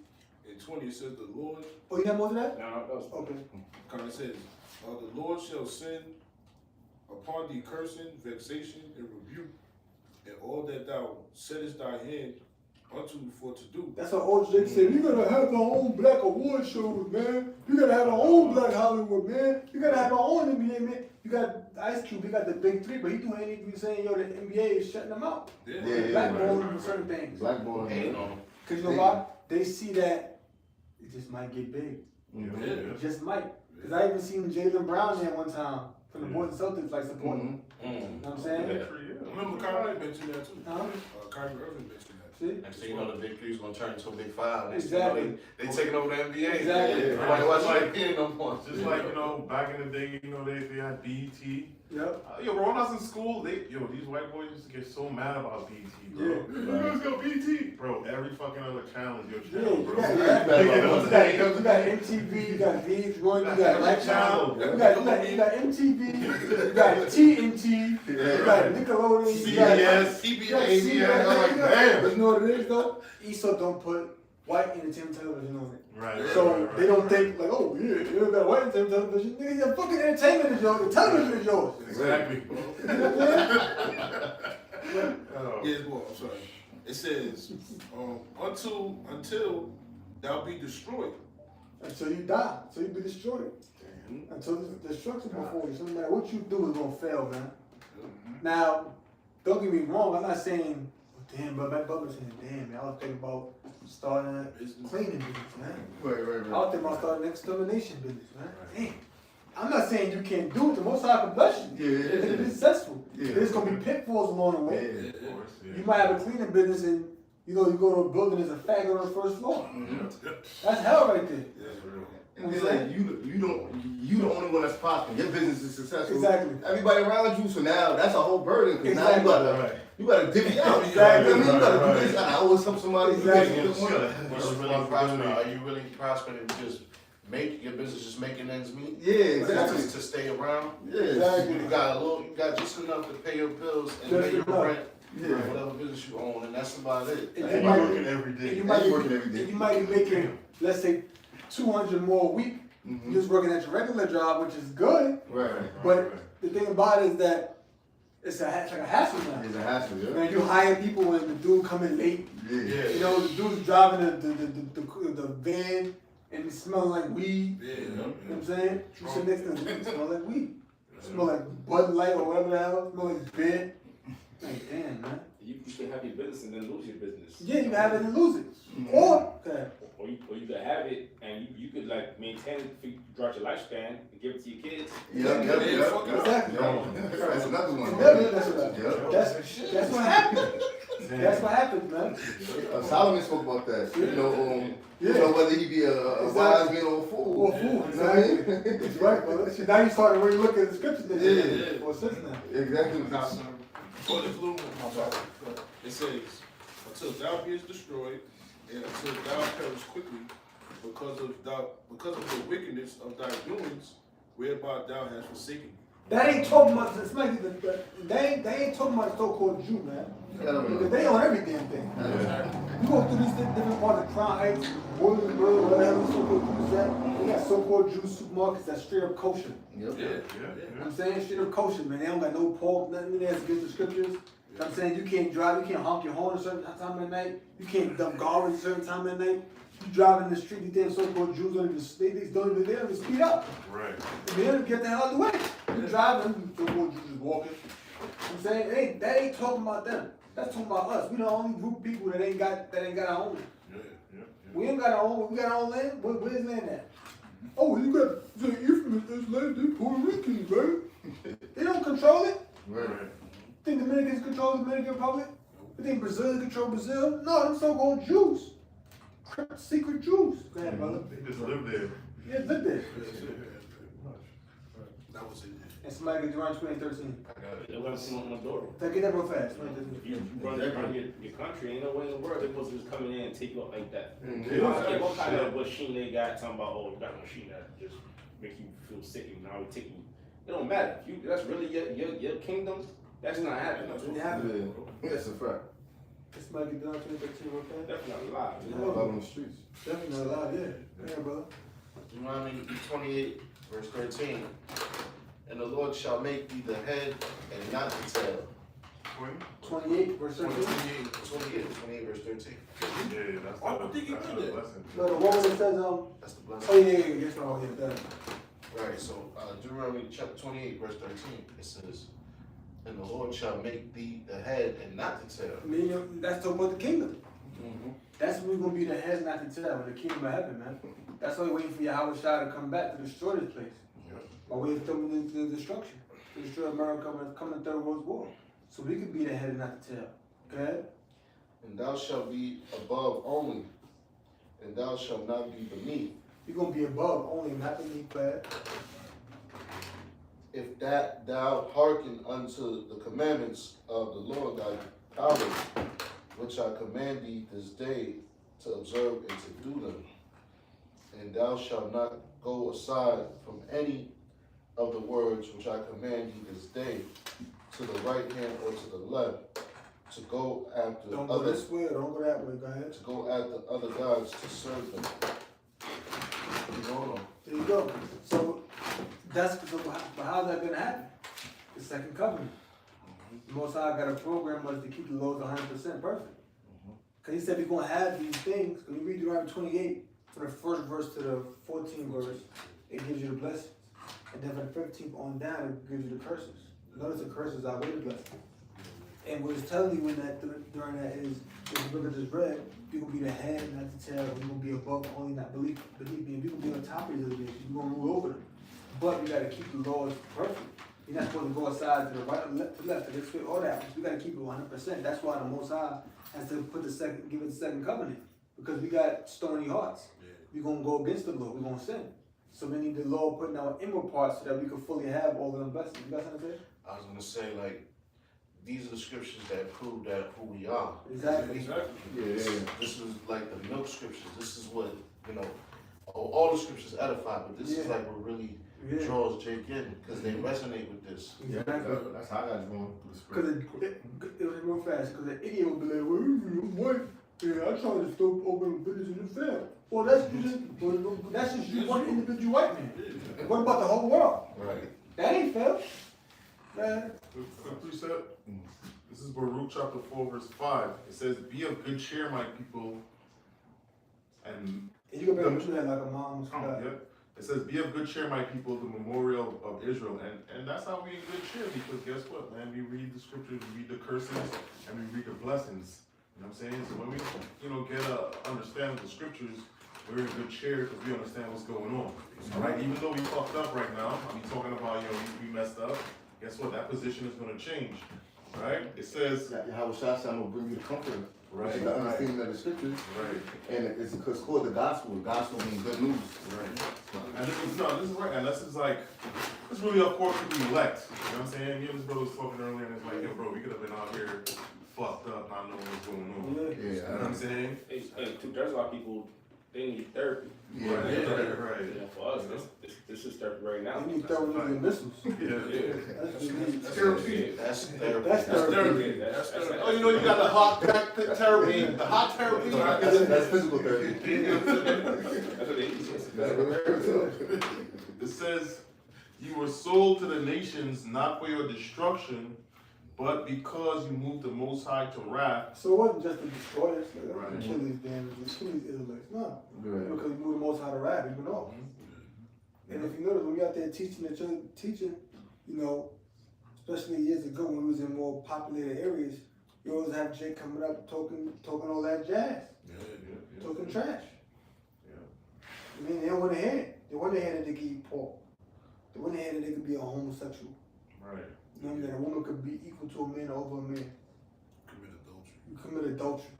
Speaker 2: and 20, it says the Lord,
Speaker 1: Oh, you have more of that?
Speaker 5: Now, that was
Speaker 1: Okay.
Speaker 2: kind of says, the Lord shall send upon thee cursing, vexation, and rebuke, and all that thou settest thy hand unto for to do.
Speaker 1: That's what old Jake said. You gotta have our own black award shows, man. You gotta have our own black Hollywood, man. You gotta have our own NBA, man. You got Ice Cube, he got the big three, but he doing anything saying, yo, the NBA is shutting them out.
Speaker 2: Yeah.
Speaker 8: Yeah.
Speaker 1: Blackballing for certain things.
Speaker 8: Blackboard.
Speaker 7: Hating on them.
Speaker 1: Cause you know why? They see that it just might get big.
Speaker 8: Mhm.
Speaker 1: It just might. Cause I even seen Jalen Brown there one time from the Boston Celtics, like supporting.
Speaker 8: Mhm.
Speaker 1: You know what I'm saying?
Speaker 2: I remember Kyrie mentioned that too.
Speaker 1: Huh?
Speaker 2: Kyrie Irving mentioned that.
Speaker 1: See?
Speaker 7: Next thing you know, the big three's gonna turn into a big five. Next
Speaker 1: Exactly.
Speaker 7: thing you know, they taking over the NBA.
Speaker 1: Exactly.
Speaker 7: Nobody watching the NBA no more.
Speaker 3: Just like, back in the day, they had BET.
Speaker 1: Yep.
Speaker 3: Yo, bro, when I was in school, these white boys used to get so mad about BET, bro.
Speaker 1: Yeah.
Speaker 3: You guys got BET. Bro, every fucking other channel is your
Speaker 1: Yeah,
Speaker 3: channel,
Speaker 1: you
Speaker 3: bro.
Speaker 1: got, you got MTV, you got VH1, you got Lifetime, you got MTV, you got TNT, you got Nickelodeon, you got
Speaker 3: CBS,
Speaker 1: CBS.
Speaker 3: I'm like, damn.
Speaker 1: But you know what it is though? ESO don't put white entertainment television on it.
Speaker 3: Right.
Speaker 1: So they don't think like, oh yeah, you don't got white entertainment television. Nigga, your fucking entertainment is yours. The television is yours.
Speaker 3: Exactly.
Speaker 1: You know what I'm saying?
Speaker 3: Oh.
Speaker 2: Yeah, well, I'm sorry. It says, until thou be destroyed.
Speaker 1: Until you die, until you be destroyed. Until the destruction before you. So no matter what you do, it's gonna fail, man. Now, don't get me wrong. I'm not saying, damn, but my brother saying, damn, man, I was thinking about starting a cleaning business, man.
Speaker 8: Right.
Speaker 1: I was thinking about starting an extermination business, man. Damn. I'm not saying you can't do it. The most high can bless you.
Speaker 8: Yeah.
Speaker 1: If it's successful.
Speaker 8: Yeah.
Speaker 1: There's gonna be pitfalls along the way.
Speaker 8: Yeah.
Speaker 3: Of course, yeah.
Speaker 1: You might have a cleaning business and you go to a building, there's a faggot on the first floor. That's hell right there.
Speaker 8: And then like you the only one that's popping. Your business is successful.
Speaker 1: Exactly.
Speaker 8: Everybody around you, so now that's a whole burden. Cause now
Speaker 1: Exactly.
Speaker 8: you gotta divvy out.
Speaker 1: Exactly.
Speaker 8: I mean, you gotta do this. I owe somebody.
Speaker 1: Exactly.
Speaker 8: You
Speaker 7: What's really prospering? Are you really prospering and just make your business just making ends meet?
Speaker 8: Yeah, exactly.
Speaker 7: Just to stay around.
Speaker 8: Yeah.
Speaker 1: Exactly.
Speaker 7: You got just enough to pay your bills and
Speaker 1: Just
Speaker 7: pay your
Speaker 1: enough.
Speaker 7: rent.
Speaker 8: Yeah.
Speaker 7: Whatever business you own, and that's about it.
Speaker 1: And
Speaker 3: And
Speaker 1: you might-
Speaker 3: you're working every day.
Speaker 1: And you might,
Speaker 8: working every day.
Speaker 1: and you might be making, let's say, 200 more a week.
Speaker 8: Mhm.
Speaker 1: You're just working at your regular job, which is good.
Speaker 8: Right.
Speaker 1: But the thing about it is that it's like a hassle now.
Speaker 8: It's a hassle, yeah.
Speaker 1: Man, you hire people and the dude coming late.
Speaker 8: Yeah.
Speaker 1: You know, the dude's driving the van and it's smelling like weed.
Speaker 2: Yeah.
Speaker 1: You know what I'm saying? You sit next to him, it smell like weed. It smell like Bud Light or whatever the hell. It smell like beer. Like, damn, man.
Speaker 5: You can have your business and then lose your business.
Speaker 1: Yeah, you can have it and lose it. Or, okay.
Speaker 5: Or you could have it and you could like maintain it throughout your lifespan and give it to your kids.
Speaker 8: Yep.
Speaker 1: Exactly.
Speaker 8: That's another one.
Speaker 1: Yep. That's what happened. That's what happened, man.
Speaker 8: Solomon spoke about that. You know whether he be a wise man or a fool.
Speaker 1: Or a fool,
Speaker 8: You know what I
Speaker 1: exactly.
Speaker 8: mean?
Speaker 1: That's right, brother. See, now you started when you look at the scriptures.
Speaker 8: Yeah.
Speaker 1: Or since now.
Speaker 8: Exactly.
Speaker 2: For the blue it says, until thou beest destroyed, and until thou perish quickly, because of the wickedness of thy doings, whereby thou hast forsaken me.
Speaker 1: That ain't talking about, it's like, they ain't talking about the so-called Jew, man. Because they own every damn thing. You go through these different parts of Crown Heights, Williamsburg, whatever the so-called Jews at, they got so-called Jew supermarkets that's straight up kosher.
Speaker 8: Yep.
Speaker 2: Yeah.
Speaker 1: You know what I'm saying? Straight up kosher, man. They don't got no pork, nothing in there that's against the scriptures. You know what I'm saying? You can't drive, you can't honk your horn a certain time at night. You can't dump garbage a certain time at night. You drive in the street, these damn so-called Jews don't even speed up.
Speaker 3: Right.
Speaker 1: And then get the hell out of the way. You driving, so-called Jews just walking. You know what I'm saying? Hey, that ain't talking about them. That's talking about us. We the only group of people that ain't got our own. We ain't got our own. We got our own land. Where's land at? Oh, you got the infamous this land. They Puerto Ricans, right? They don't control it.
Speaker 8: Right.
Speaker 1: Think Dominicans control the Dominican Republic? You think Brazil control Brazil? No, them so-called Jews. Secret Jews. Go ahead, brother.
Speaker 3: They just live there.
Speaker 1: Yeah, live there.
Speaker 2: That was it.
Speaker 1: And somebody get Deuteronomy 2013.
Speaker 7: I got it.
Speaker 5: They want to see my daughter.
Speaker 1: Get that real fast.
Speaker 5: You run your country, ain't no way in the world they're supposed to just come in there and take you up like that. I
Speaker 3: Yeah.
Speaker 5: don't care what kind of machine they got, talking about, oh, you got a machine that just make you feel sick and now we take you. It don't matter. If you, that's really your kingdom, that's not happening.
Speaker 1: That's what happened.
Speaker 8: Yeah, that's a fact.
Speaker 1: Somebody get Deuteronomy 2013 real fast.
Speaker 5: Definitely not alive. You
Speaker 8: Out
Speaker 5: know?
Speaker 8: on the streets.
Speaker 1: Definitely not allowed, yeah. Yeah, brother.
Speaker 7: Deuteronomy 28, verse 13. And the Lord shall make thee the head and not the tail.
Speaker 1: 28, verse 13.
Speaker 7: 28, verse 13.
Speaker 3: Yeah, that's
Speaker 2: I
Speaker 3: the
Speaker 2: don't think he
Speaker 3: that's
Speaker 2: did
Speaker 3: the
Speaker 2: that.
Speaker 3: blessing.
Speaker 1: No, the woman that says,
Speaker 7: That's the
Speaker 1: oh
Speaker 7: blessing.
Speaker 1: yeah, yes, no, yeah, that.
Speaker 7: Right, so Deuteronomy chapter 28, verse 13, it says, and the Lord shall make thee the head and not the tail.
Speaker 1: I mean, that's talking about the kingdom.
Speaker 7: Mm-hmm.
Speaker 1: That's when we're gonna be the head, not the tail, in the kingdom of heaven, man. That's why we're waiting for Yahweh Shai to come back to destroy this place. While we're filming the destruction. To destroy America coming the Third World War. So we could be the head and not the tail. Okay?
Speaker 7: And thou shalt be above only, and thou shalt not be beneath.
Speaker 1: You're gonna be above only, not beneath, bad.
Speaker 7: If that thou hearken unto the commandments of the Lord thy God, which I command thee this day to observe and to do them, and thou shalt not go aside from any of the words which I command thee this day, to the right hand or to the left, to go after
Speaker 1: Don't go
Speaker 7: other,
Speaker 1: this way or don't go that way, go ahead.
Speaker 7: to go after other gods to serve them. You know,
Speaker 1: There you go. So but how's that gonna happen? The second covenant. The Most High got a program was to keep the laws 100% perfect. Cause he said we're gonna have these things. When you read Deuteronomy 28, from the first verse to the 14th verse, it gives you the blessings. And then from the 15th on down, it gives you the curses. Notice the curses outweigh the blessings. And what it's telling you in that during that is, if you look at this bread, you're gonna be the head, not the tail. You're gonna be above only, not beneath. You're gonna be on top of these other nations. You're gonna rule over them. But you gotta keep the laws perfect. You're not supposed to go aside to the right or left, to this way, all that. We gotta keep it 100%. That's why the Most High has to put give it the second covenant, because we got stony hearts. We're gonna go against the law. We're gonna sin. So we need the law putting our inward parts so that we can fully have all of them blessings. You got something to say?
Speaker 7: I was gonna say, like, these are the scriptures that prove that who we are.
Speaker 1: Exactly.
Speaker 8: Yeah, yeah, yeah.
Speaker 7: This is like the milk scriptures. This is what, you know, all the scriptures edify, but this is
Speaker 1: Yeah.
Speaker 7: like what really
Speaker 1: Yeah.
Speaker 7: draws Jake in, because they resonate with this.
Speaker 8: Yeah,
Speaker 1: Exactly.
Speaker 8: that's how I got going through the
Speaker 1: Cause
Speaker 8: script.
Speaker 1: it was real fast. Cause the idiot would be like, "Well, you what? Yeah, I tried to stop open a business and it failed." Well, that's just you one individual white man. What about the whole world?
Speaker 7: Right.
Speaker 1: That ain't fair. Man,
Speaker 3: The precept, this is Baruch chapter 4, verse 5. It says, be of good cheer, my people. And,
Speaker 1: you can better do that like a mom's
Speaker 3: oh,
Speaker 1: guy.
Speaker 3: yeah. It says, be of good cheer, my people, the memorial of Israel. And that's how we in good cheer, because guess what, man? We read the scriptures, we read the curses, and we read the blessings. You know what I'm saying? So when we, get a understanding of the scriptures, we're in good cheer because we understand what's going on. All right? Even though we fucked up right now, I mean, talking about, we messed up, guess what? That position is going to change. Right? It says,
Speaker 8: Yahweh Shai said, I'm gonna bring you the comforter.
Speaker 3: Right,
Speaker 8: Which is the understanding of the scriptures.
Speaker 3: right,
Speaker 8: And it's because called the gospel. The gospel means good news.
Speaker 3: right. And this is right, and this is like, it's really up for the elect. You know what I'm saying? Me and this brother was talking earlier, and it's like, yo, bro, we could have been out here fucked up, not knowing what's going on.
Speaker 1: Yeah.
Speaker 3: You know what I'm saying?
Speaker 5: There's a lot of people, they need therapy.
Speaker 8: Yeah,
Speaker 3: Right,
Speaker 8: yeah.
Speaker 3: right.
Speaker 5: You know, for us, this is therapy right now.
Speaker 1: You need thermal missiles.
Speaker 3: Yeah.
Speaker 1: That's what you need.
Speaker 2: Therapy.
Speaker 7: That's therapy.
Speaker 1: That's therapy.
Speaker 5: That's
Speaker 2: Oh, you know you got the hot therapy, the hot therapy.
Speaker 8: That's physical therapy.
Speaker 5: That's what they use.
Speaker 3: It says, you were sold to the nations not for your destruction, but because you moved the Most High to wrath.
Speaker 1: So it wasn't just to destroy us, like,
Speaker 3: Right.
Speaker 1: kill these damn, kill these Israelites. No.
Speaker 8: Right.
Speaker 1: Because we moved the Most High to wrath, even off. And if you notice, when we out there teaching the children, especially years ago when we was in more populated areas, you always have Jake coming up talking all that jazz, talking trash.
Speaker 3: Yeah.
Speaker 1: I mean, they don't want to hear it. They want to hear that they could eat pork. They want to hear that they could be a homosexual.
Speaker 3: Right.
Speaker 1: You know what I mean? A woman could be equal to a man or over a man.
Speaker 2: Commit adultery.
Speaker 1: You commit adultery.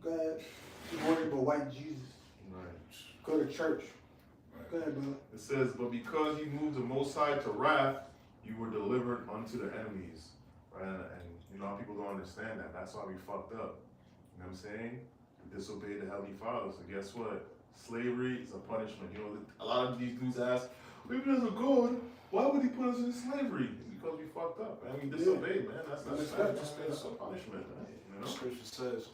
Speaker 1: Go ahead. You worry about white Jesus.
Speaker 3: Right.
Speaker 1: Go to church. Go ahead, brother.
Speaker 3: It says, but because you moved the Most High to wrath, you were delivered unto the enemies. Right? And you know, people don't understand that. That's why we fucked up. You know what I'm saying? We disobeyed the Heavenly Father. So guess what? Slavery is a punishment. You know, a lot of these dudes ask, if there's a God, why would he put us in slavery? Because we fucked up, man. We disobeyed, man. That's a punishment, man. You
Speaker 6: The
Speaker 3: know?
Speaker 6: scripture says,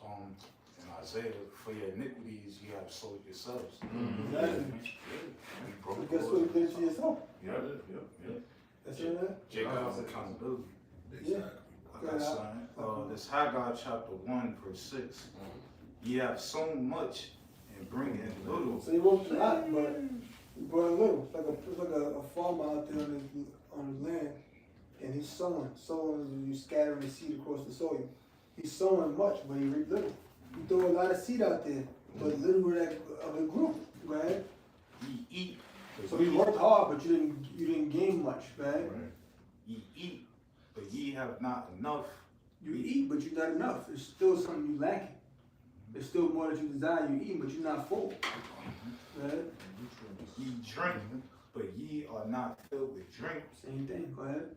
Speaker 6: in Isaiah, for your iniquities you have sold yourselves.
Speaker 1: Exactly.
Speaker 6: You broke
Speaker 1: But
Speaker 6: the
Speaker 1: guess
Speaker 6: law.
Speaker 1: what you did to yourself?
Speaker 3: Yeah.
Speaker 1: That's it, man?
Speaker 6: Jacob's accountability.
Speaker 1: Yeah.
Speaker 6: Like I said, this Haggai chapter 1 verse 6. Ye have sown much and bring in little.
Speaker 1: So he wrote a lot, but he brought a little. It's like a farmer out there on his land, and he's sowing. Sowing is you scattering the seed across the soil. He's sowing much, but he reaped little. He threw a lot of seed out there, but little of it grew, right?
Speaker 6: Ye eat. but
Speaker 1: So he
Speaker 6: ye-
Speaker 1: worked hard, but you didn't gain much, right?
Speaker 6: Ye eat, but ye have not enough.
Speaker 1: You eat, but you're not enough. There's still something you lacking. There's still more that you desire. You eat, but you're not full, right?
Speaker 6: Ye drink, but ye are not filled with drink.
Speaker 1: Same thing. Go ahead.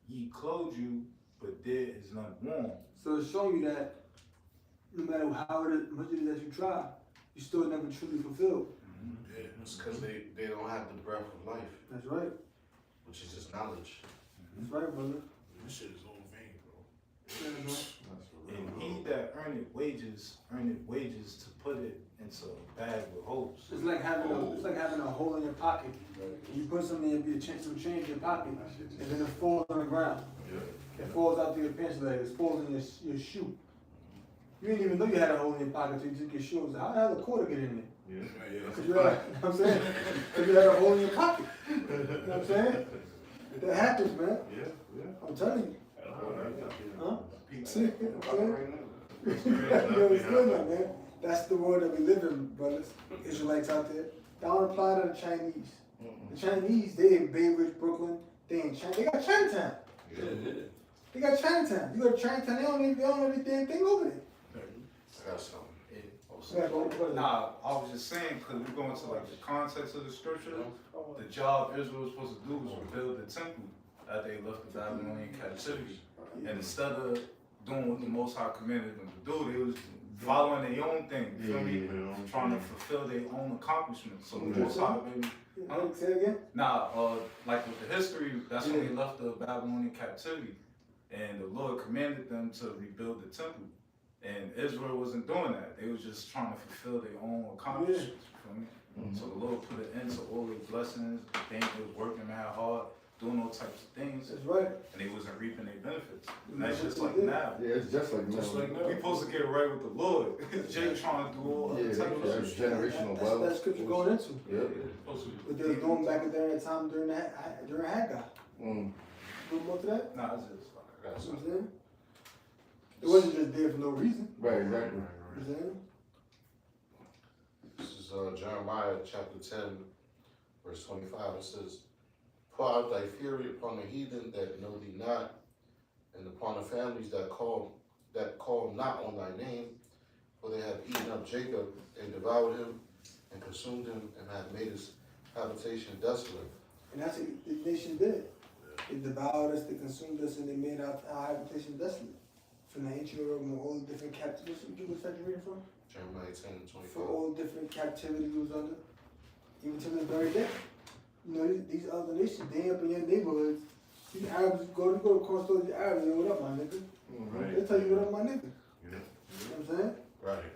Speaker 6: Ye clothe you, but there is none warm.
Speaker 1: So it's showing you that no matter much it is that you try, you still never truly fulfilled.
Speaker 2: Yeah.
Speaker 7: It's because they don't have the breath of life,
Speaker 1: That's right.
Speaker 7: which is just knowledge.
Speaker 1: That's right, brother.
Speaker 2: This shit is all vain, bro.
Speaker 1: Yeah, bro.
Speaker 6: And he that earneth wages to put it into a bag with holes.
Speaker 1: It's like having a hole in your pocket. And you put something in some change in your pocket, and then it falls on the ground. It falls out through your pants leg. It falls in your shoe. You didn't even know you had a hole in your pocket until you took your shoe. So how the hell did a quarter get in there?
Speaker 2: Yeah.
Speaker 1: Cause you had, you know what I'm saying? Cause you had a hole in your pocket. You know what I'm saying? That happens, man. I'm telling you. Huh? See? You know what I'm saying? Yo, it's good now, man. That's the world that we live in, brothers. Israelites out there. That don't apply to the Chinese. The Chinese, they in Bay Ridge, Brooklyn. They in China. They got Chinatown. They got Chinatown. You go to Chinatown, they don't know the damn thing over there.
Speaker 7: I got something.
Speaker 1: Yeah, go ahead.
Speaker 6: Nah, I was just saying, because we're going to like the context of the scripture, the job Israel was supposed to do was rebuild the temple after they left the Babylonian captivity. And instead of doing what the Most High commanded them to do, they was following their own thing, you feel me? Trying to fulfill their own accomplishments. So the Most High, baby.
Speaker 1: Say it again?
Speaker 6: Nah, like with the history, that's when they left the Babylonian captivity. And the Lord commanded them to rebuild the temple. And Israel wasn't doing that. They was just trying to fulfill their own accomplishments. You feel me? So the Lord put an end to all their blessings. They was working mad hard, doing all types of things,
Speaker 1: That's right.
Speaker 6: and they wasn't reaping their benefits. And that's just like now.
Speaker 8: Yeah, it's just like
Speaker 2: Just
Speaker 8: now.
Speaker 2: like now.
Speaker 6: We supposed to get right with the Lord. Jay trying to do all
Speaker 8: Yeah,
Speaker 6: other types of
Speaker 8: that's
Speaker 6: shit.
Speaker 8: generational
Speaker 1: That's
Speaker 8: wealth.
Speaker 1: that scripture going into.
Speaker 8: Yeah.
Speaker 1: What they was doing back during that time during Haggai.
Speaker 8: Mm.
Speaker 1: You more to that?
Speaker 6: Nah, it's just
Speaker 7: I got
Speaker 1: You know what
Speaker 7: something.
Speaker 1: I'm saying? It wasn't just there for no reason.
Speaker 8: Right, exactly.
Speaker 1: You know what I'm saying?
Speaker 7: This is Jeremiah chapter 10, verse 25. It says, pour out thy fury upon the heathen that know thee not, and upon the families that call not on thy name, for they have eaten up Jacob and devoured him and consumed him and have made his habitation desolate.
Speaker 1: And that's what the nation did. They devoured us, they consumed us, and they made our habitation desolate. From the ancient world, from all the different captivities. What's that you reading from?
Speaker 7: Jeremiah 10 and
Speaker 1: For
Speaker 7: 25.
Speaker 1: all the different captivity we was under. Even to this very day. You know, these other nations, they up in your neighborhoods. These Arabs go across those Arabs, you know, what up, my nigga?
Speaker 3: Right.
Speaker 1: They tell you what up, my nigga.
Speaker 3: Yeah.
Speaker 1: You know what I'm saying?
Speaker 7: Right.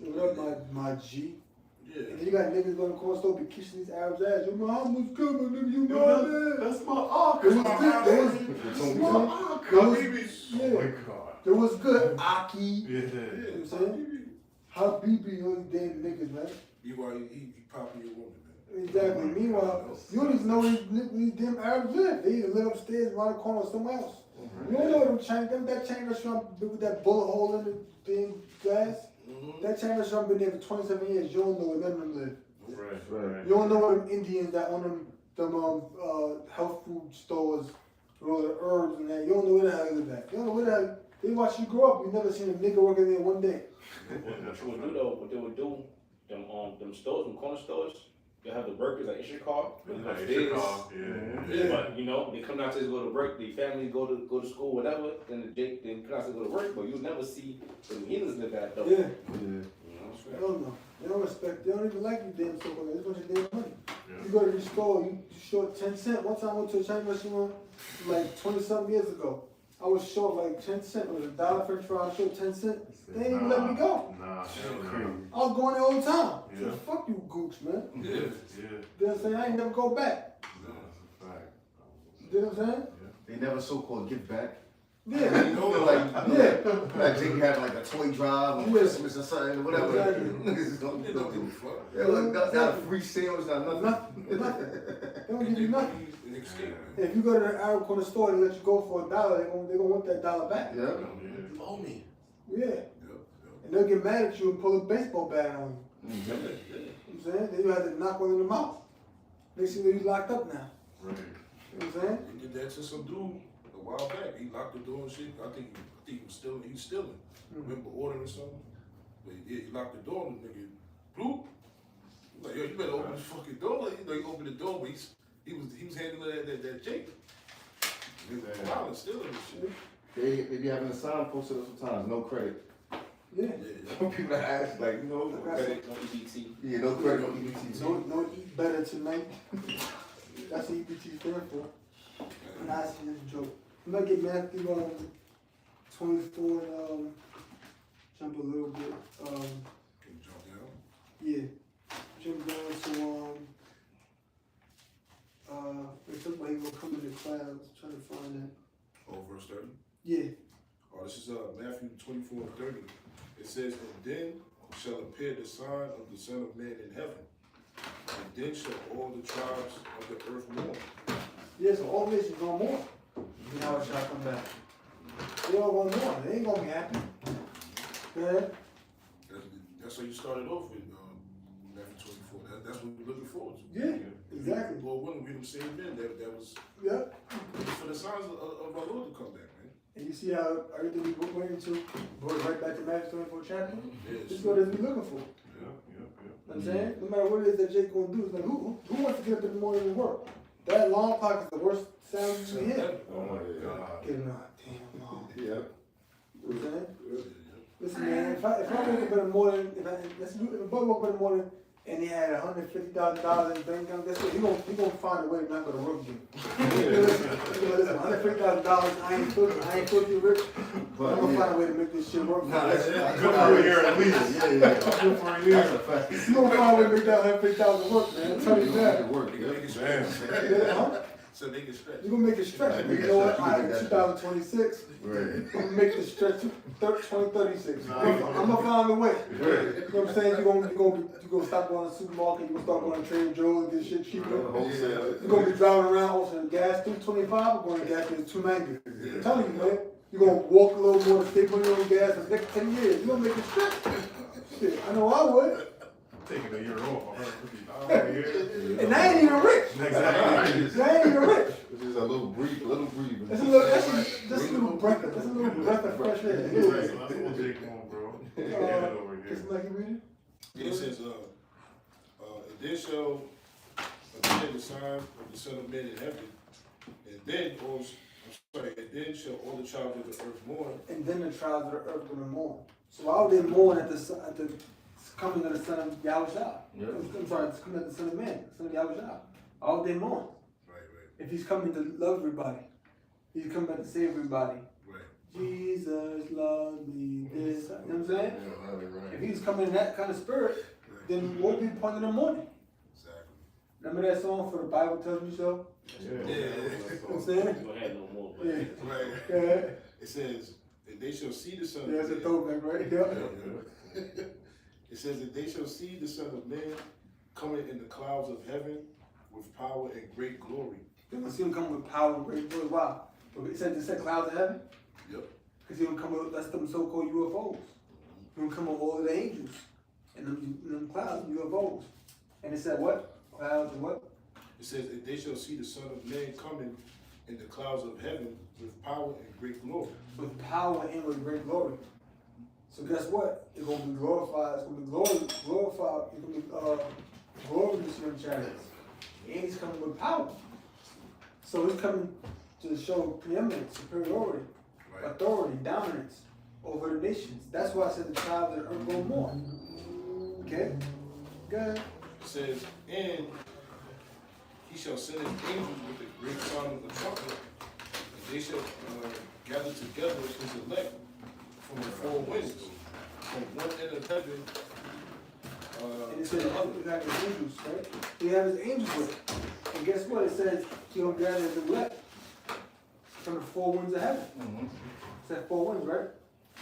Speaker 1: What up, my G?
Speaker 2: Yeah.
Speaker 1: And then you got niggas going across the store be kissing these Arabs' ass. Yo, Muhammad's good, my nigga, you know that?
Speaker 3: That's my ark.
Speaker 1: It was good.
Speaker 3: That's my ark.
Speaker 1: It was-
Speaker 3: Oh my God.
Speaker 1: It was good, Aki.
Speaker 3: Yeah.
Speaker 1: You know what I'm saying? Habibi, all these damn niggas, man.
Speaker 2: Meanwhile, he popping your woman, man.
Speaker 1: Exactly. Meanwhile, you don't even know where these damn Arabs live. They either live upstairs, around the corner, or somewhere else. You don't know that chain restaurant with that bullet hole in the damn glass. That chain restaurant been there for 27 years. You don't know where none of them live.
Speaker 3: Right.
Speaker 1: You don't know where them Indians that own them health food stores with all the herbs and that. You don't know where the hell you live at. You don't know where the hell. They watch you grow up. You never seen a nigga working there one day.
Speaker 5: What they would do, them stores, them corner stores, they have the workers at Ishikar.
Speaker 3: Yeah.
Speaker 5: But you know, they come out to go to work, the family go to school, whatever. Then they come out to go to work, but you'll never see the heathens live at though.
Speaker 1: Yeah.
Speaker 5: You
Speaker 1: I don't know. They don't respect. They don't even like you damn so-called. They just want your damn money.
Speaker 3: Yeah.
Speaker 1: You go to the store, you short 10 cents. One time I went to a Chinese restaurant like 20-something years ago. I was short like 10 cents. It was $1 French fry. I was short 10 cents. They didn't even let me go.
Speaker 3: Nah,
Speaker 1: I was going there all the time.
Speaker 3: Yeah.
Speaker 1: So fuck you, gooch, man.
Speaker 2: Yeah.
Speaker 3: yeah.
Speaker 1: You know what I'm saying? I ain't never go back.
Speaker 3: No, that's a fact.
Speaker 1: You know what I'm saying?
Speaker 8: They never so-called give back.
Speaker 1: Yeah.
Speaker 8: You know, like,
Speaker 1: Yeah.
Speaker 8: like Jake having like a toy drive on
Speaker 1: Yeah.
Speaker 8: Christmas or something, or whatever.
Speaker 1: Exactly.
Speaker 8: Niggas don't
Speaker 2: They don't give a fuck.
Speaker 8: Yeah, look, not a free sandwich, not nothing.
Speaker 1: Nothing. They don't give you nothing.
Speaker 2: They escape, man.
Speaker 1: If you go to the Arab corner store and let you go for $1, they're gonna want that $1 back.
Speaker 8: Yeah.
Speaker 3: Yeah.
Speaker 2: Owe me.
Speaker 1: Yeah.
Speaker 2: Yep,
Speaker 1: And they'll get mad at you and pull a baseball bat on you.
Speaker 2: yep.
Speaker 1: You know what I'm saying? Then you have to knock one in the mouth. Next thing you know, you locked up now.
Speaker 3: Right.
Speaker 1: You know what I'm saying?
Speaker 2: He did that to some dude a while back. He locked the door and shit. I think he was stealing. He's stealing. Remember ordering something? But he locked the door and the nigga bloop. He like, yo, you better open the fucking door. You know, he opened the door, but he was handling that Jake. He was violent, stealing and shit.
Speaker 8: They be having a sign posted up sometimes, no credit.
Speaker 1: Yeah.
Speaker 2: Yeah,
Speaker 8: Some people ask, like, you know, no credit.
Speaker 5: Credit, no EBT.
Speaker 8: Yeah, no credit, no EBT.
Speaker 1: No eat better tonight. That's what EBT stand for. Nah, it's just a joke. I'm gonna get Matthew 24 and jump a little bit.
Speaker 2: Can you jump down?
Speaker 1: Yeah. Jump down to it took he gonna come in the clouds, trying to find that.
Speaker 2: Oh, verse 30.
Speaker 1: Yeah.
Speaker 2: Oh, this is Matthew 24 and 30. It says, and then shall appear the sign of the Son of Man in heaven. And then shall all the tribes of the earth mourn.
Speaker 1: Yeah, so all nations gonna mourn. Now it shall come back. They all gonna mourn. They ain't gonna be happy. Go ahead.
Speaker 2: That's how you started off with Matthew 24. That's what we're looking forward to.
Speaker 1: Yeah, exactly.
Speaker 2: Lord willing, we don't say amen. That was
Speaker 1: Yeah.
Speaker 2: for the signs of our Lord to come back, man.
Speaker 1: And you see how everything we went into brought it right back to Matthew 24 chapter?
Speaker 2: Yes.
Speaker 1: This is what we're looking for.
Speaker 3: Yeah.
Speaker 1: You know what I'm saying? No matter what it is that Jake gonna do, it's like who wants to get up in the morning and work? That long clock is the worst sound you can hear.
Speaker 3: Oh my God.
Speaker 1: Getting on, damn long.
Speaker 8: Yeah.
Speaker 1: You know what I'm saying?
Speaker 2: Yeah.
Speaker 1: Listen, man, if I wake up in the morning, if a boy woke up in the morning and he had $150,000 in his bank account, guess what? He gonna find a way to not go to work again. Listen, $150,000, I ain't filthy rich, but I'm gonna find a way to make this shit work.
Speaker 8: Nah, that's
Speaker 3: Good for a year at least.
Speaker 8: Yeah.
Speaker 3: Good for a year.
Speaker 8: That's a fact.
Speaker 1: You gonna find a way to make that $150,000 work, man. I'm telling you that.
Speaker 8: It work,
Speaker 2: Make
Speaker 8: yeah.
Speaker 2: it stretch.
Speaker 1: Yeah, huh?
Speaker 2: So make it stretch.
Speaker 1: You gonna make it stretch. But you know what? All right, 2026,
Speaker 8: Right.
Speaker 1: I'm gonna make the stretch to 2036. I'm gonna find a way. You know what I'm saying? You gonna stop going to the supermarket. You gonna start going to Trader Joe's and get shit cheaper.
Speaker 8: Wholesale.
Speaker 1: You're gonna be driving around, also the gas $2.25, I'm going to gas is $2.90. I'm telling you, man. You're gonna walk a little more to stay putting on gas for the next 10 years. You're gonna make it stretch. Shit, I know I would.
Speaker 3: Taking a year off, $150 a year.
Speaker 1: And I ain't even rich.
Speaker 3: Exactly.
Speaker 1: I ain't even rich.
Speaker 8: This is a little breathe.
Speaker 1: That's a little breath of fresh air. It is.
Speaker 3: That's what Jake want, bro. Get it over
Speaker 1: Can
Speaker 3: here.
Speaker 1: somebody read it?
Speaker 2: It says, and then shall appear the sign of the Son of Man in heaven, and then shall all the tribes of the earth mourn.
Speaker 1: And then the tribes of the earth gonna mourn. So why would they mourn at the coming of the Son of Yahushua?
Speaker 8: Yeah.
Speaker 1: I'm sorry, it's coming of the Son of Man, the Son of Yahushua. Why would they mourn?
Speaker 2: Right.
Speaker 1: If he's coming to love everybody, he's coming back to save everybody.
Speaker 2: Right.
Speaker 1: Jesus loved me. This, you know what I'm saying?
Speaker 8: Yeah,
Speaker 1: If he's coming in that kind of spirit, then what would be the point of the morning?
Speaker 2: Exactly.
Speaker 1: Remember that song for the Bible tells me so?
Speaker 2: Yeah.
Speaker 1: You know what I'm saying?
Speaker 5: You don't have no more. But
Speaker 1: Yeah.
Speaker 2: Right.
Speaker 1: Yeah,
Speaker 2: It says, and they shall see the Son
Speaker 1: yeah,
Speaker 2: of
Speaker 1: it's a
Speaker 2: Man.
Speaker 1: throwback, right? Yeah.
Speaker 2: It says that they shall see the Son of Man coming in the clouds of heaven with power and great glory.
Speaker 1: They're gonna see him come with power and great glory. Why? It said clouds of heaven?
Speaker 2: Yep.
Speaker 1: Because he's gonna come with, that's them so-called UFOs. He's gonna come with all of the angels and them clouds, UFOs. And it said what? Clouds and what?
Speaker 2: It says that they shall see the Son of Man coming in the clouds of heaven with power and great glory.
Speaker 1: With power and with great glory. So guess what? It's gonna be glorified. It's gonna be glorified. It's gonna be glorious in chariots. And he's coming with power. So he's coming to show preeminence, superiority, authority, dominance over the nations. That's why I said the tribes of the earth will mourn. Okay? Good.
Speaker 2: It says, and he shall send his angels with a great sound of the trumpet, and they shall gather together his elect from the four winds, from one end of heaven
Speaker 1: And it
Speaker 2: to
Speaker 1: says
Speaker 2: the other.
Speaker 1: he has his angels, right? He has his angels with him. And guess what? It says he'll gather his elect from the four winds of heaven.
Speaker 8: Mhm.
Speaker 1: It said four winds, right?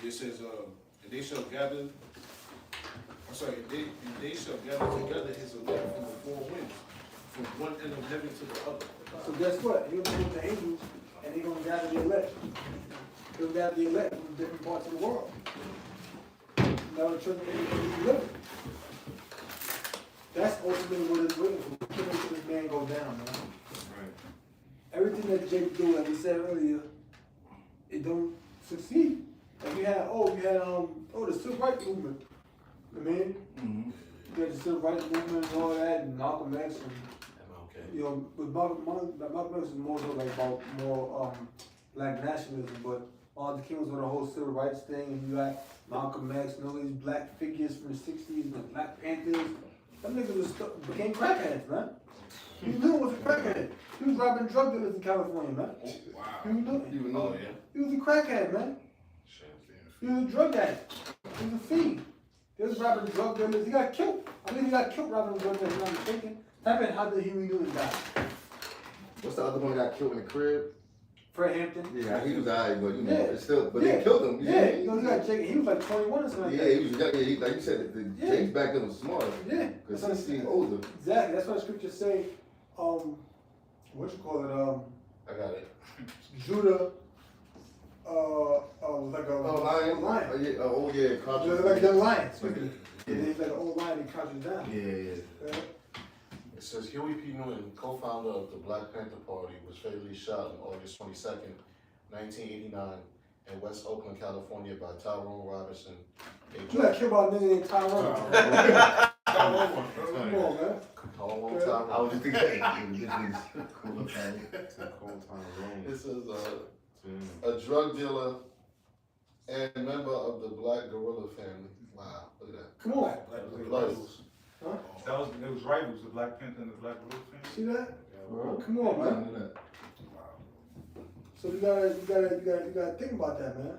Speaker 2: It says, and they shall gather, I'm sorry, and they shall gather together his elect from the four winds, from one end of heaven to the other.
Speaker 1: So guess what? He'll be with the angels and he's gonna gather the elect. He'll gather the elect from different parts of the world. Now the children of living. That's ultimately what it's waiting for. Keep making this man go down, man.
Speaker 6: Right.
Speaker 1: Everything that Jake do, like we said earlier, it don't succeed. Like you had the civil rights movement. I mean,
Speaker 8: Mhm.
Speaker 1: you had the civil rights movement and all that, and Malcolm X, and
Speaker 7: MLK.
Speaker 1: you know, with Malcolm X is more so like about more black nationalism, but Martin Luther King was with the whole civil rights thing, and you got Malcolm X and all these black figures from the '60s, and the Black Panthers. Them niggas became crackheads, man. He was a crackhead. He was robbing drug dealers in California, man.
Speaker 2: Oh, wow.
Speaker 1: He was doing.
Speaker 8: You even know
Speaker 7: Oh,
Speaker 8: that.
Speaker 7: yeah.
Speaker 1: He was a crackhead, man. He was a drug addict. He was a fiend. He was robbing drug dealers. He got killed. I mean, he got killed robbing drug dealers, if I'm not mistaken. Type in how did Huey Newton die?
Speaker 8: What's the other one that got killed in the crib?
Speaker 1: Fred Hampton.
Speaker 8: Yeah, he was alright, but you know,
Speaker 1: Yeah.
Speaker 8: it's still, but
Speaker 1: Yeah.
Speaker 8: they killed him.
Speaker 1: Yeah, you know, he got Jake. He was like 21 or something like
Speaker 8: Yeah,
Speaker 1: that.
Speaker 8: he was young. Yeah, like you said, the
Speaker 1: Yeah.
Speaker 8: James back then was smart.
Speaker 1: Yeah.
Speaker 8: Because
Speaker 1: That's
Speaker 8: he
Speaker 1: what
Speaker 8: seemed older.
Speaker 1: Exactly. That's why the scriptures say, what you call it,
Speaker 7: I got it.
Speaker 1: Judah, like a
Speaker 8: Lion.
Speaker 1: lion.
Speaker 8: Oh yeah,
Speaker 1: Judah, like a young lion. Excuse me.
Speaker 8: Yeah.
Speaker 1: And he's like an old lion. He crouches down.
Speaker 8: Yeah.
Speaker 7: It says Huey P. Newton, co-founder of the Black Panther Party, was fatally shot on August 22nd, 1989, in West Oakland, California, by Tyrone Robinson.
Speaker 1: You got killed by a nigga named Tyrone. Come on, man.
Speaker 7: Tyrone
Speaker 1: Yeah.
Speaker 7: Tyrone.
Speaker 8: I was just thinking, this is cool.
Speaker 7: This is a drug dealer and member of the Black Gorilla family. Wow, look at that.
Speaker 1: Come on.
Speaker 7: Rivals.
Speaker 6: It was rivals, the Black Panther and the Black Widow family.
Speaker 1: See that?
Speaker 8: Well,
Speaker 1: Come on, man. So you gotta think about that, man.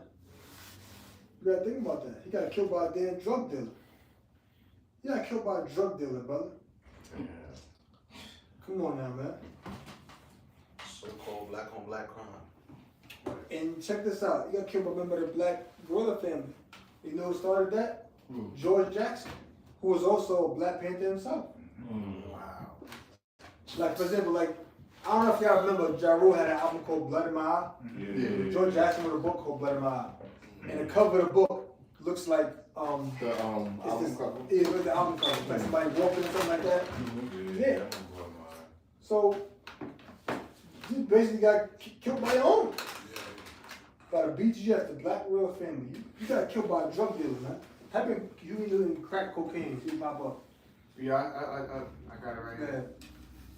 Speaker 1: You gotta think about that. He got killed by a damn drug dealer. He got killed by a drug dealer, brother. Come on now, man.
Speaker 7: So-called black on black crime.
Speaker 1: And check this out. He got killed by a member of the Black Gorilla family. You know who started that?
Speaker 8: Who?
Speaker 1: George Jackson, who was also a Black Panther himself.
Speaker 2: Wow.
Speaker 1: Like, for example, like, I don't know if y'all remember, Ja Rule had an album called Blood in My Eye.
Speaker 8: Yeah.
Speaker 1: George Jackson wrote a book called Blood in My Eye. And the cover of the book looks like,
Speaker 8: The
Speaker 1: it's
Speaker 8: album
Speaker 1: this,
Speaker 8: cover.
Speaker 1: yeah, look at the album cover, like somebody walking or something like that. Yeah. So, you basically got killed by your own. By the BGF, the Black Royal family. You got killed by a drug dealer, man. Happened, you doing crack cocaine, see it pop up.
Speaker 9: Yeah, I got it right
Speaker 1: Go
Speaker 9: here.
Speaker 1: ahead.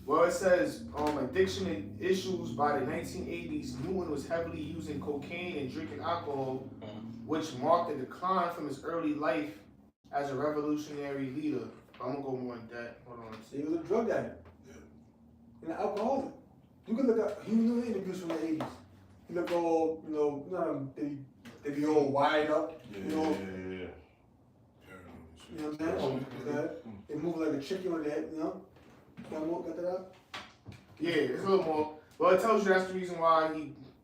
Speaker 9: Well, it says addiction and issues by the 1980s. Newton was heavily using cocaine and drinking alcohol, which marked a decline from his early life as a revolutionary leader. I'm gonna go more into that. Hold on.
Speaker 1: So he was a drug addict. And an alcoholic. You can look up, he knew interviews from the 80s. He look all, you know, they be all wired up, you know. You know what I'm saying? Okay. They move like a chicken on their head, you know? Got that out?
Speaker 9: Yeah, it's a little more. Well, it tells you that's the reason why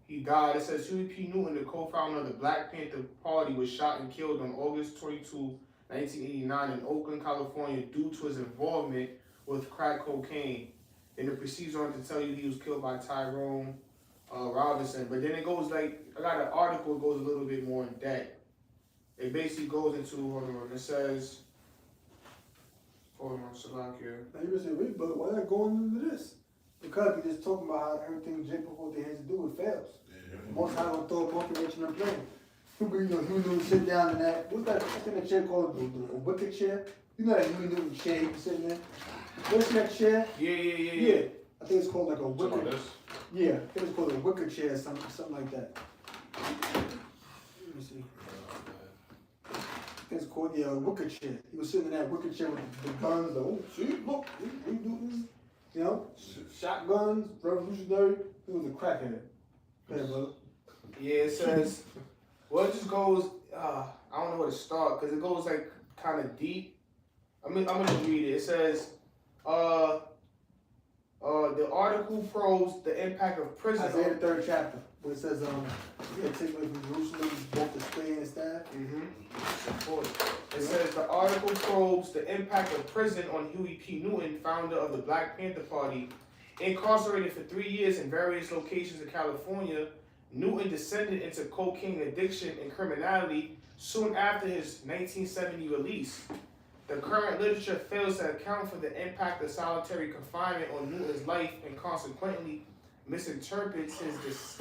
Speaker 9: he died. It says Huey P. Newton, the co-founder of the Black Panther Party, was shot and killed on August 22, 1989 in Oakland, California due to his involvement with crack cocaine. And it proceeds on to tell you he was killed by Tyrone Robinson. But then it goes like, I got an article that goes a little bit more in depth. It basically goes into, hold on, it says, hold on, Salakia.
Speaker 1: Now you would say, wait, but why not going into this? Because we just talking about how everything Jacob put their hands to do, it fails. Most High gonna throw a motivation and plan. People, you know, Huey Newton sit down in that, what's in the chair called, the wicker chair? You know that Huey Newton chair he was sitting in? What's that chair?
Speaker 9: Yeah.
Speaker 1: I think it's called like a
Speaker 2: Talking
Speaker 1: wicker.
Speaker 2: about this?
Speaker 1: Yeah, I think it's called a wicker chair or something like that. Let me see. I think it's called, yeah, a wicker chair. He was sitting in that wicker chair with the guns, the, oh, see, look, we do this. You know, shotguns, revolutionary. He was a crackhead. Yeah, brother.
Speaker 9: Yeah, it says, well, it just goes, I don't know where to start, because it goes like kind of deep. I'm gonna just read it. It says, the article probes the impact of prison.
Speaker 1: Isaiah the 3rd chapter, where it says, yeah, take away from Jerusalem, both the spear and the staff.
Speaker 9: It says the article probes the impact of prison on Huey P. Newton, founder of the Black Panther Party. Incarcerated for 3 years in various locations in California, Newton descended into cocaine addiction and criminality soon after his 1970 release. The current literature fails to account for the impact of solitary confinement on Newton's life and consequently misinterprets his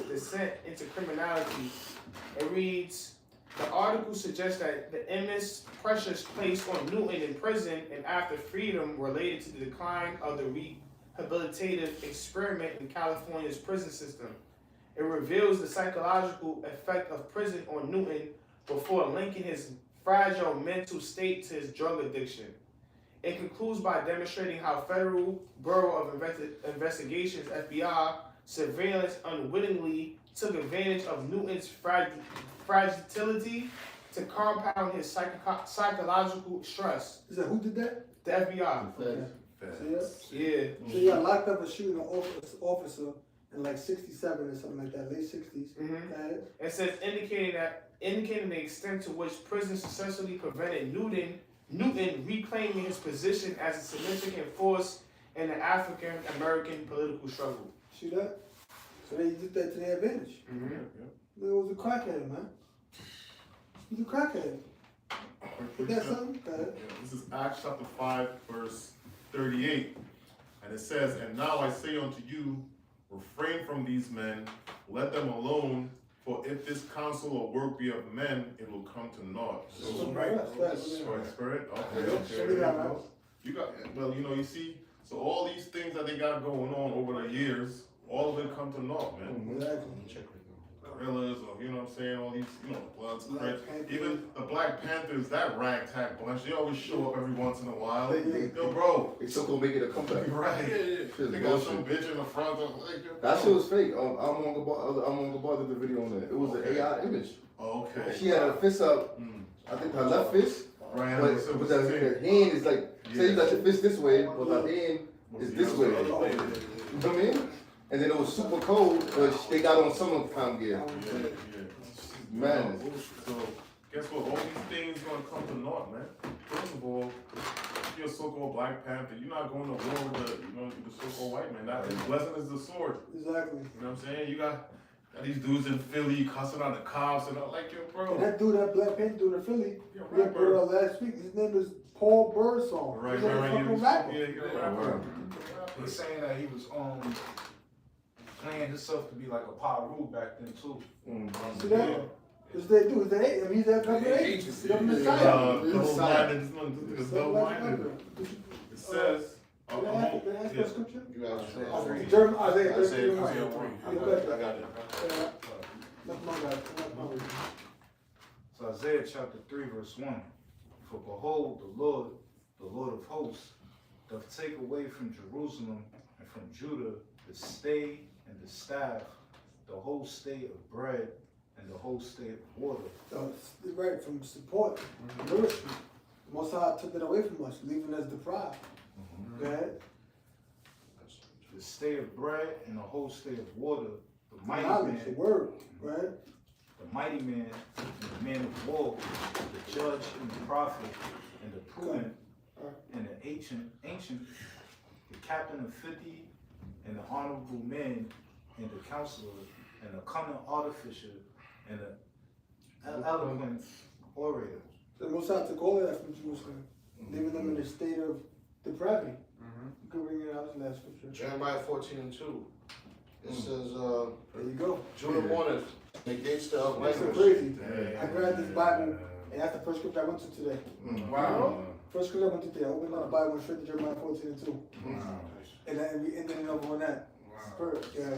Speaker 9: descent into criminality. It reads, the article suggests that the immense pressures placed on Newton in prison and after freedom related to the decline of the rehabilitative experiment in California's prison system. It reveals the psychological effect of prison on Newton before linking his fragile mental state to his drug addiction. It concludes by demonstrating how Federal Bureau of Investigation's FBI surveillance unwittingly took advantage of Newton's fragility to compound his psychological stress.
Speaker 1: Is that who did that?
Speaker 9: The FBI.
Speaker 1: Okay.
Speaker 9: Yeah.
Speaker 1: So you got locked up for shooting an officer in like 67 or something like that, late 60s.
Speaker 9: Mm-hmm. It says indicating the extent to which prison successfully prevented Newton reclaiming his position as a significant force in the African American political struggle.
Speaker 1: See that? So they used that to their advantage.
Speaker 9: Mm-hmm.
Speaker 1: It was a crackhead, man. He's a crackhead. Is that something? Go ahead.
Speaker 3: This is Acts chapter 5, verse 38. And it says, and now I say unto you, refrain from these men, let them alone, for if this counsel or work be of men, it will come to naught. So, Spirit? Okay. You got, well, you know, you see, so all these things that they got going on over the years, all of it come to naught, man.
Speaker 1: Exactly.
Speaker 3: Gorillas, or you know what I'm saying, all these, you know, Bloods, Crips, even the Black Panthers, that ragtag bunch, they always show up every once in a while. Yo, bro.
Speaker 8: They still gonna make it a comeback.
Speaker 3: Right.
Speaker 8: Shit's
Speaker 3: They got some
Speaker 8: bullshit.
Speaker 3: bitch in the front of like, yo,
Speaker 8: That shit was fake. I'm on the video on that. It was an AI image.
Speaker 3: Oh, okay.
Speaker 8: She had her fist up. I think her left fist,
Speaker 3: Right.
Speaker 8: but her hand is like, say you got your fist this way, but her hand is this way. You know what I mean? And then it was super cold, but they got on summertime gear. Man.
Speaker 3: So, guess what? All these things gonna come to naught, man. First of all, if you're a so-called Black Panther, you're not going to war with the so-called white man. That his blessing is the sword.
Speaker 1: Exactly.
Speaker 3: You know what I'm saying? You got these dudes in Philly cussing out the cops and all like, yo, bro.
Speaker 1: And that dude, that Black Panther dude in Philly,
Speaker 3: Yo,
Speaker 1: we had
Speaker 3: rapper.
Speaker 1: brought out last week. His name is Paul Birdsong.
Speaker 3: Right,
Speaker 1: He's a fucking rapper.
Speaker 3: Yeah, you're a rapper.
Speaker 6: He's saying that he was playing himself to be like a Paru back then too.
Speaker 1: See that? What's they do? They, I mean, he's that government agent. He's government science.
Speaker 3: Double-minded. It says,
Speaker 1: Can I ask that scripture?
Speaker 4: You asked
Speaker 1: Isaiah 33.
Speaker 2: Isaiah 33.
Speaker 1: I got it. That's my guy.
Speaker 6: So Isaiah chapter 3 verse 1. For behold, the Lord of hosts, doth take away from Jerusalem and from Judah the stay and the staff, the whole state of bread and the whole state of water.
Speaker 1: Right, from support, nourishment. Most High took it away from us, leaving us deprived. Go ahead.
Speaker 6: The state of bread and the whole state of water, the mighty
Speaker 1: Knowledge, the
Speaker 6: man,
Speaker 1: word. Go ahead.
Speaker 6: the mighty man, and the man of war, the judge and the prophet, and the prudent, and the ancient, the captain of 50, and the honorable man, and the counselor, and the cunning artificer, and the eloquent orator.
Speaker 1: The Most High took all of that from Jerusalem, leaving them in a state of depravity. You can bring it out in that scripture.
Speaker 4: Jeremiah 14:2. It says,
Speaker 1: There you go.
Speaker 4: Judah mourneth, the gates thereof
Speaker 1: That's so
Speaker 4: languish.
Speaker 1: crazy. I grabbed this Bible, and that's the first scripture I went to today.
Speaker 6: Wow.
Speaker 1: First scripture I went to today. I opened up the Bible and straight to Jeremiah 14:2.
Speaker 6: Wow.
Speaker 1: And then we ended it over on that. Spirit, yeah.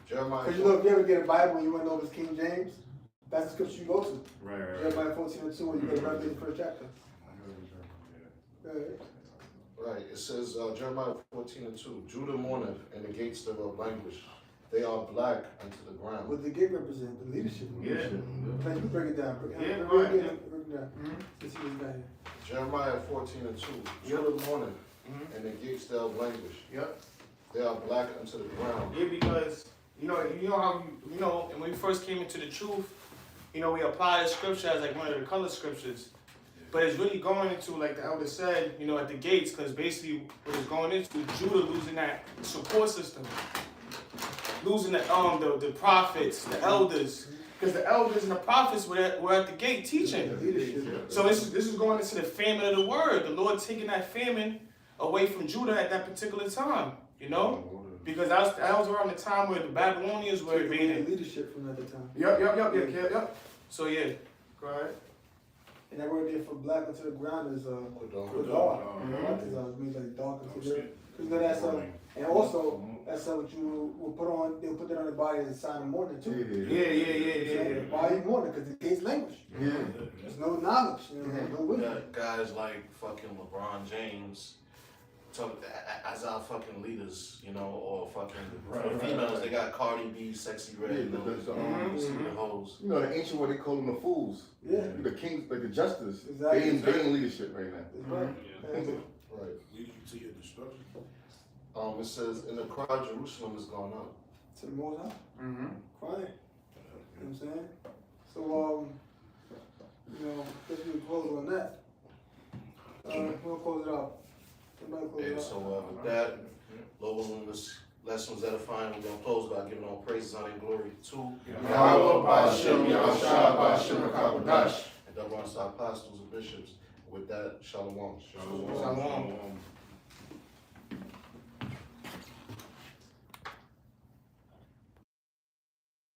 Speaker 4: Jeremiah
Speaker 1: Because you know, if you ever get a Bible and you want to know if it's King James, that's the scripture you go to.
Speaker 3: Right.
Speaker 1: Jeremiah 14:2, and you go to Revelation first chapter.
Speaker 4: Right, it says, Jeremiah 14:2, Judah mourneth, and the gates thereof languish. They are black unto the ground.
Speaker 1: What the gate represent? The leadership.
Speaker 9: Yeah.
Speaker 1: Like, you break it down. Break
Speaker 9: Yeah,
Speaker 1: it
Speaker 9: right,
Speaker 1: down. Break it down. Let's see what we got here.
Speaker 4: Jeremiah 14:2, Judah mourneth, and the gates thereof languish.
Speaker 9: Yep.
Speaker 4: They are black unto the ground.
Speaker 9: Yeah, because you know how and when we first came into the truth, we applied the scripture as like one of the color scriptures. But it's really going into, like the elder said, at the gates, because basically what it's going into is Judah losing that support system. Losing the prophets, the elders. Because the elders and the prophets were at the gate teaching.
Speaker 1: Leadership.
Speaker 9: So this is going into the famine of the word. The Lord taking that famine away from Judah at that particular time, Because that was around the time where the Babylonians were invading.
Speaker 1: Leadership from at the time.
Speaker 9: Yep. So yeah, go ahead.
Speaker 1: And that word there for black unto the ground is
Speaker 4: Qadar.
Speaker 1: Qadar. It means like dark unto the. Because that's and also that's what you will put on. They'll put that on the body as a sign of mourning too.
Speaker 9: Yeah.
Speaker 1: Why you mourning? Because the gates language. There's no knowledge. No wisdom.
Speaker 7: Got guys like fucking LeBron James, as our fucking leaders, or fucking the females. They got Cardi B, Sexy Red, the hoes.
Speaker 8: You know, the ancient word they call them the fools.
Speaker 1: Yeah.
Speaker 8: The kings, like the justice.
Speaker 1: Exactly.
Speaker 8: They in leadership right now.
Speaker 1: That's right.
Speaker 4: Right.
Speaker 2: Lead you to your destruction.
Speaker 4: It says, and the cry of Jerusalem is gone up.
Speaker 1: To the Most High.
Speaker 9: Mm-hmm.
Speaker 1: Crying. You know what I'm saying? So, let's do a close on that. We'll close it out. Somebody close it
Speaker 4: And
Speaker 1: out.
Speaker 4: so with that, Lord willing, this lesson was edifying. We're going to close by giving all praises, honor, and glory to
Speaker 9: Yahweh, Ba'ashem, Yahushua, Ba'ashem, Kabadash.
Speaker 4: and double honor to our apostles and bishops. With that, shalom.
Speaker 9: Shalom.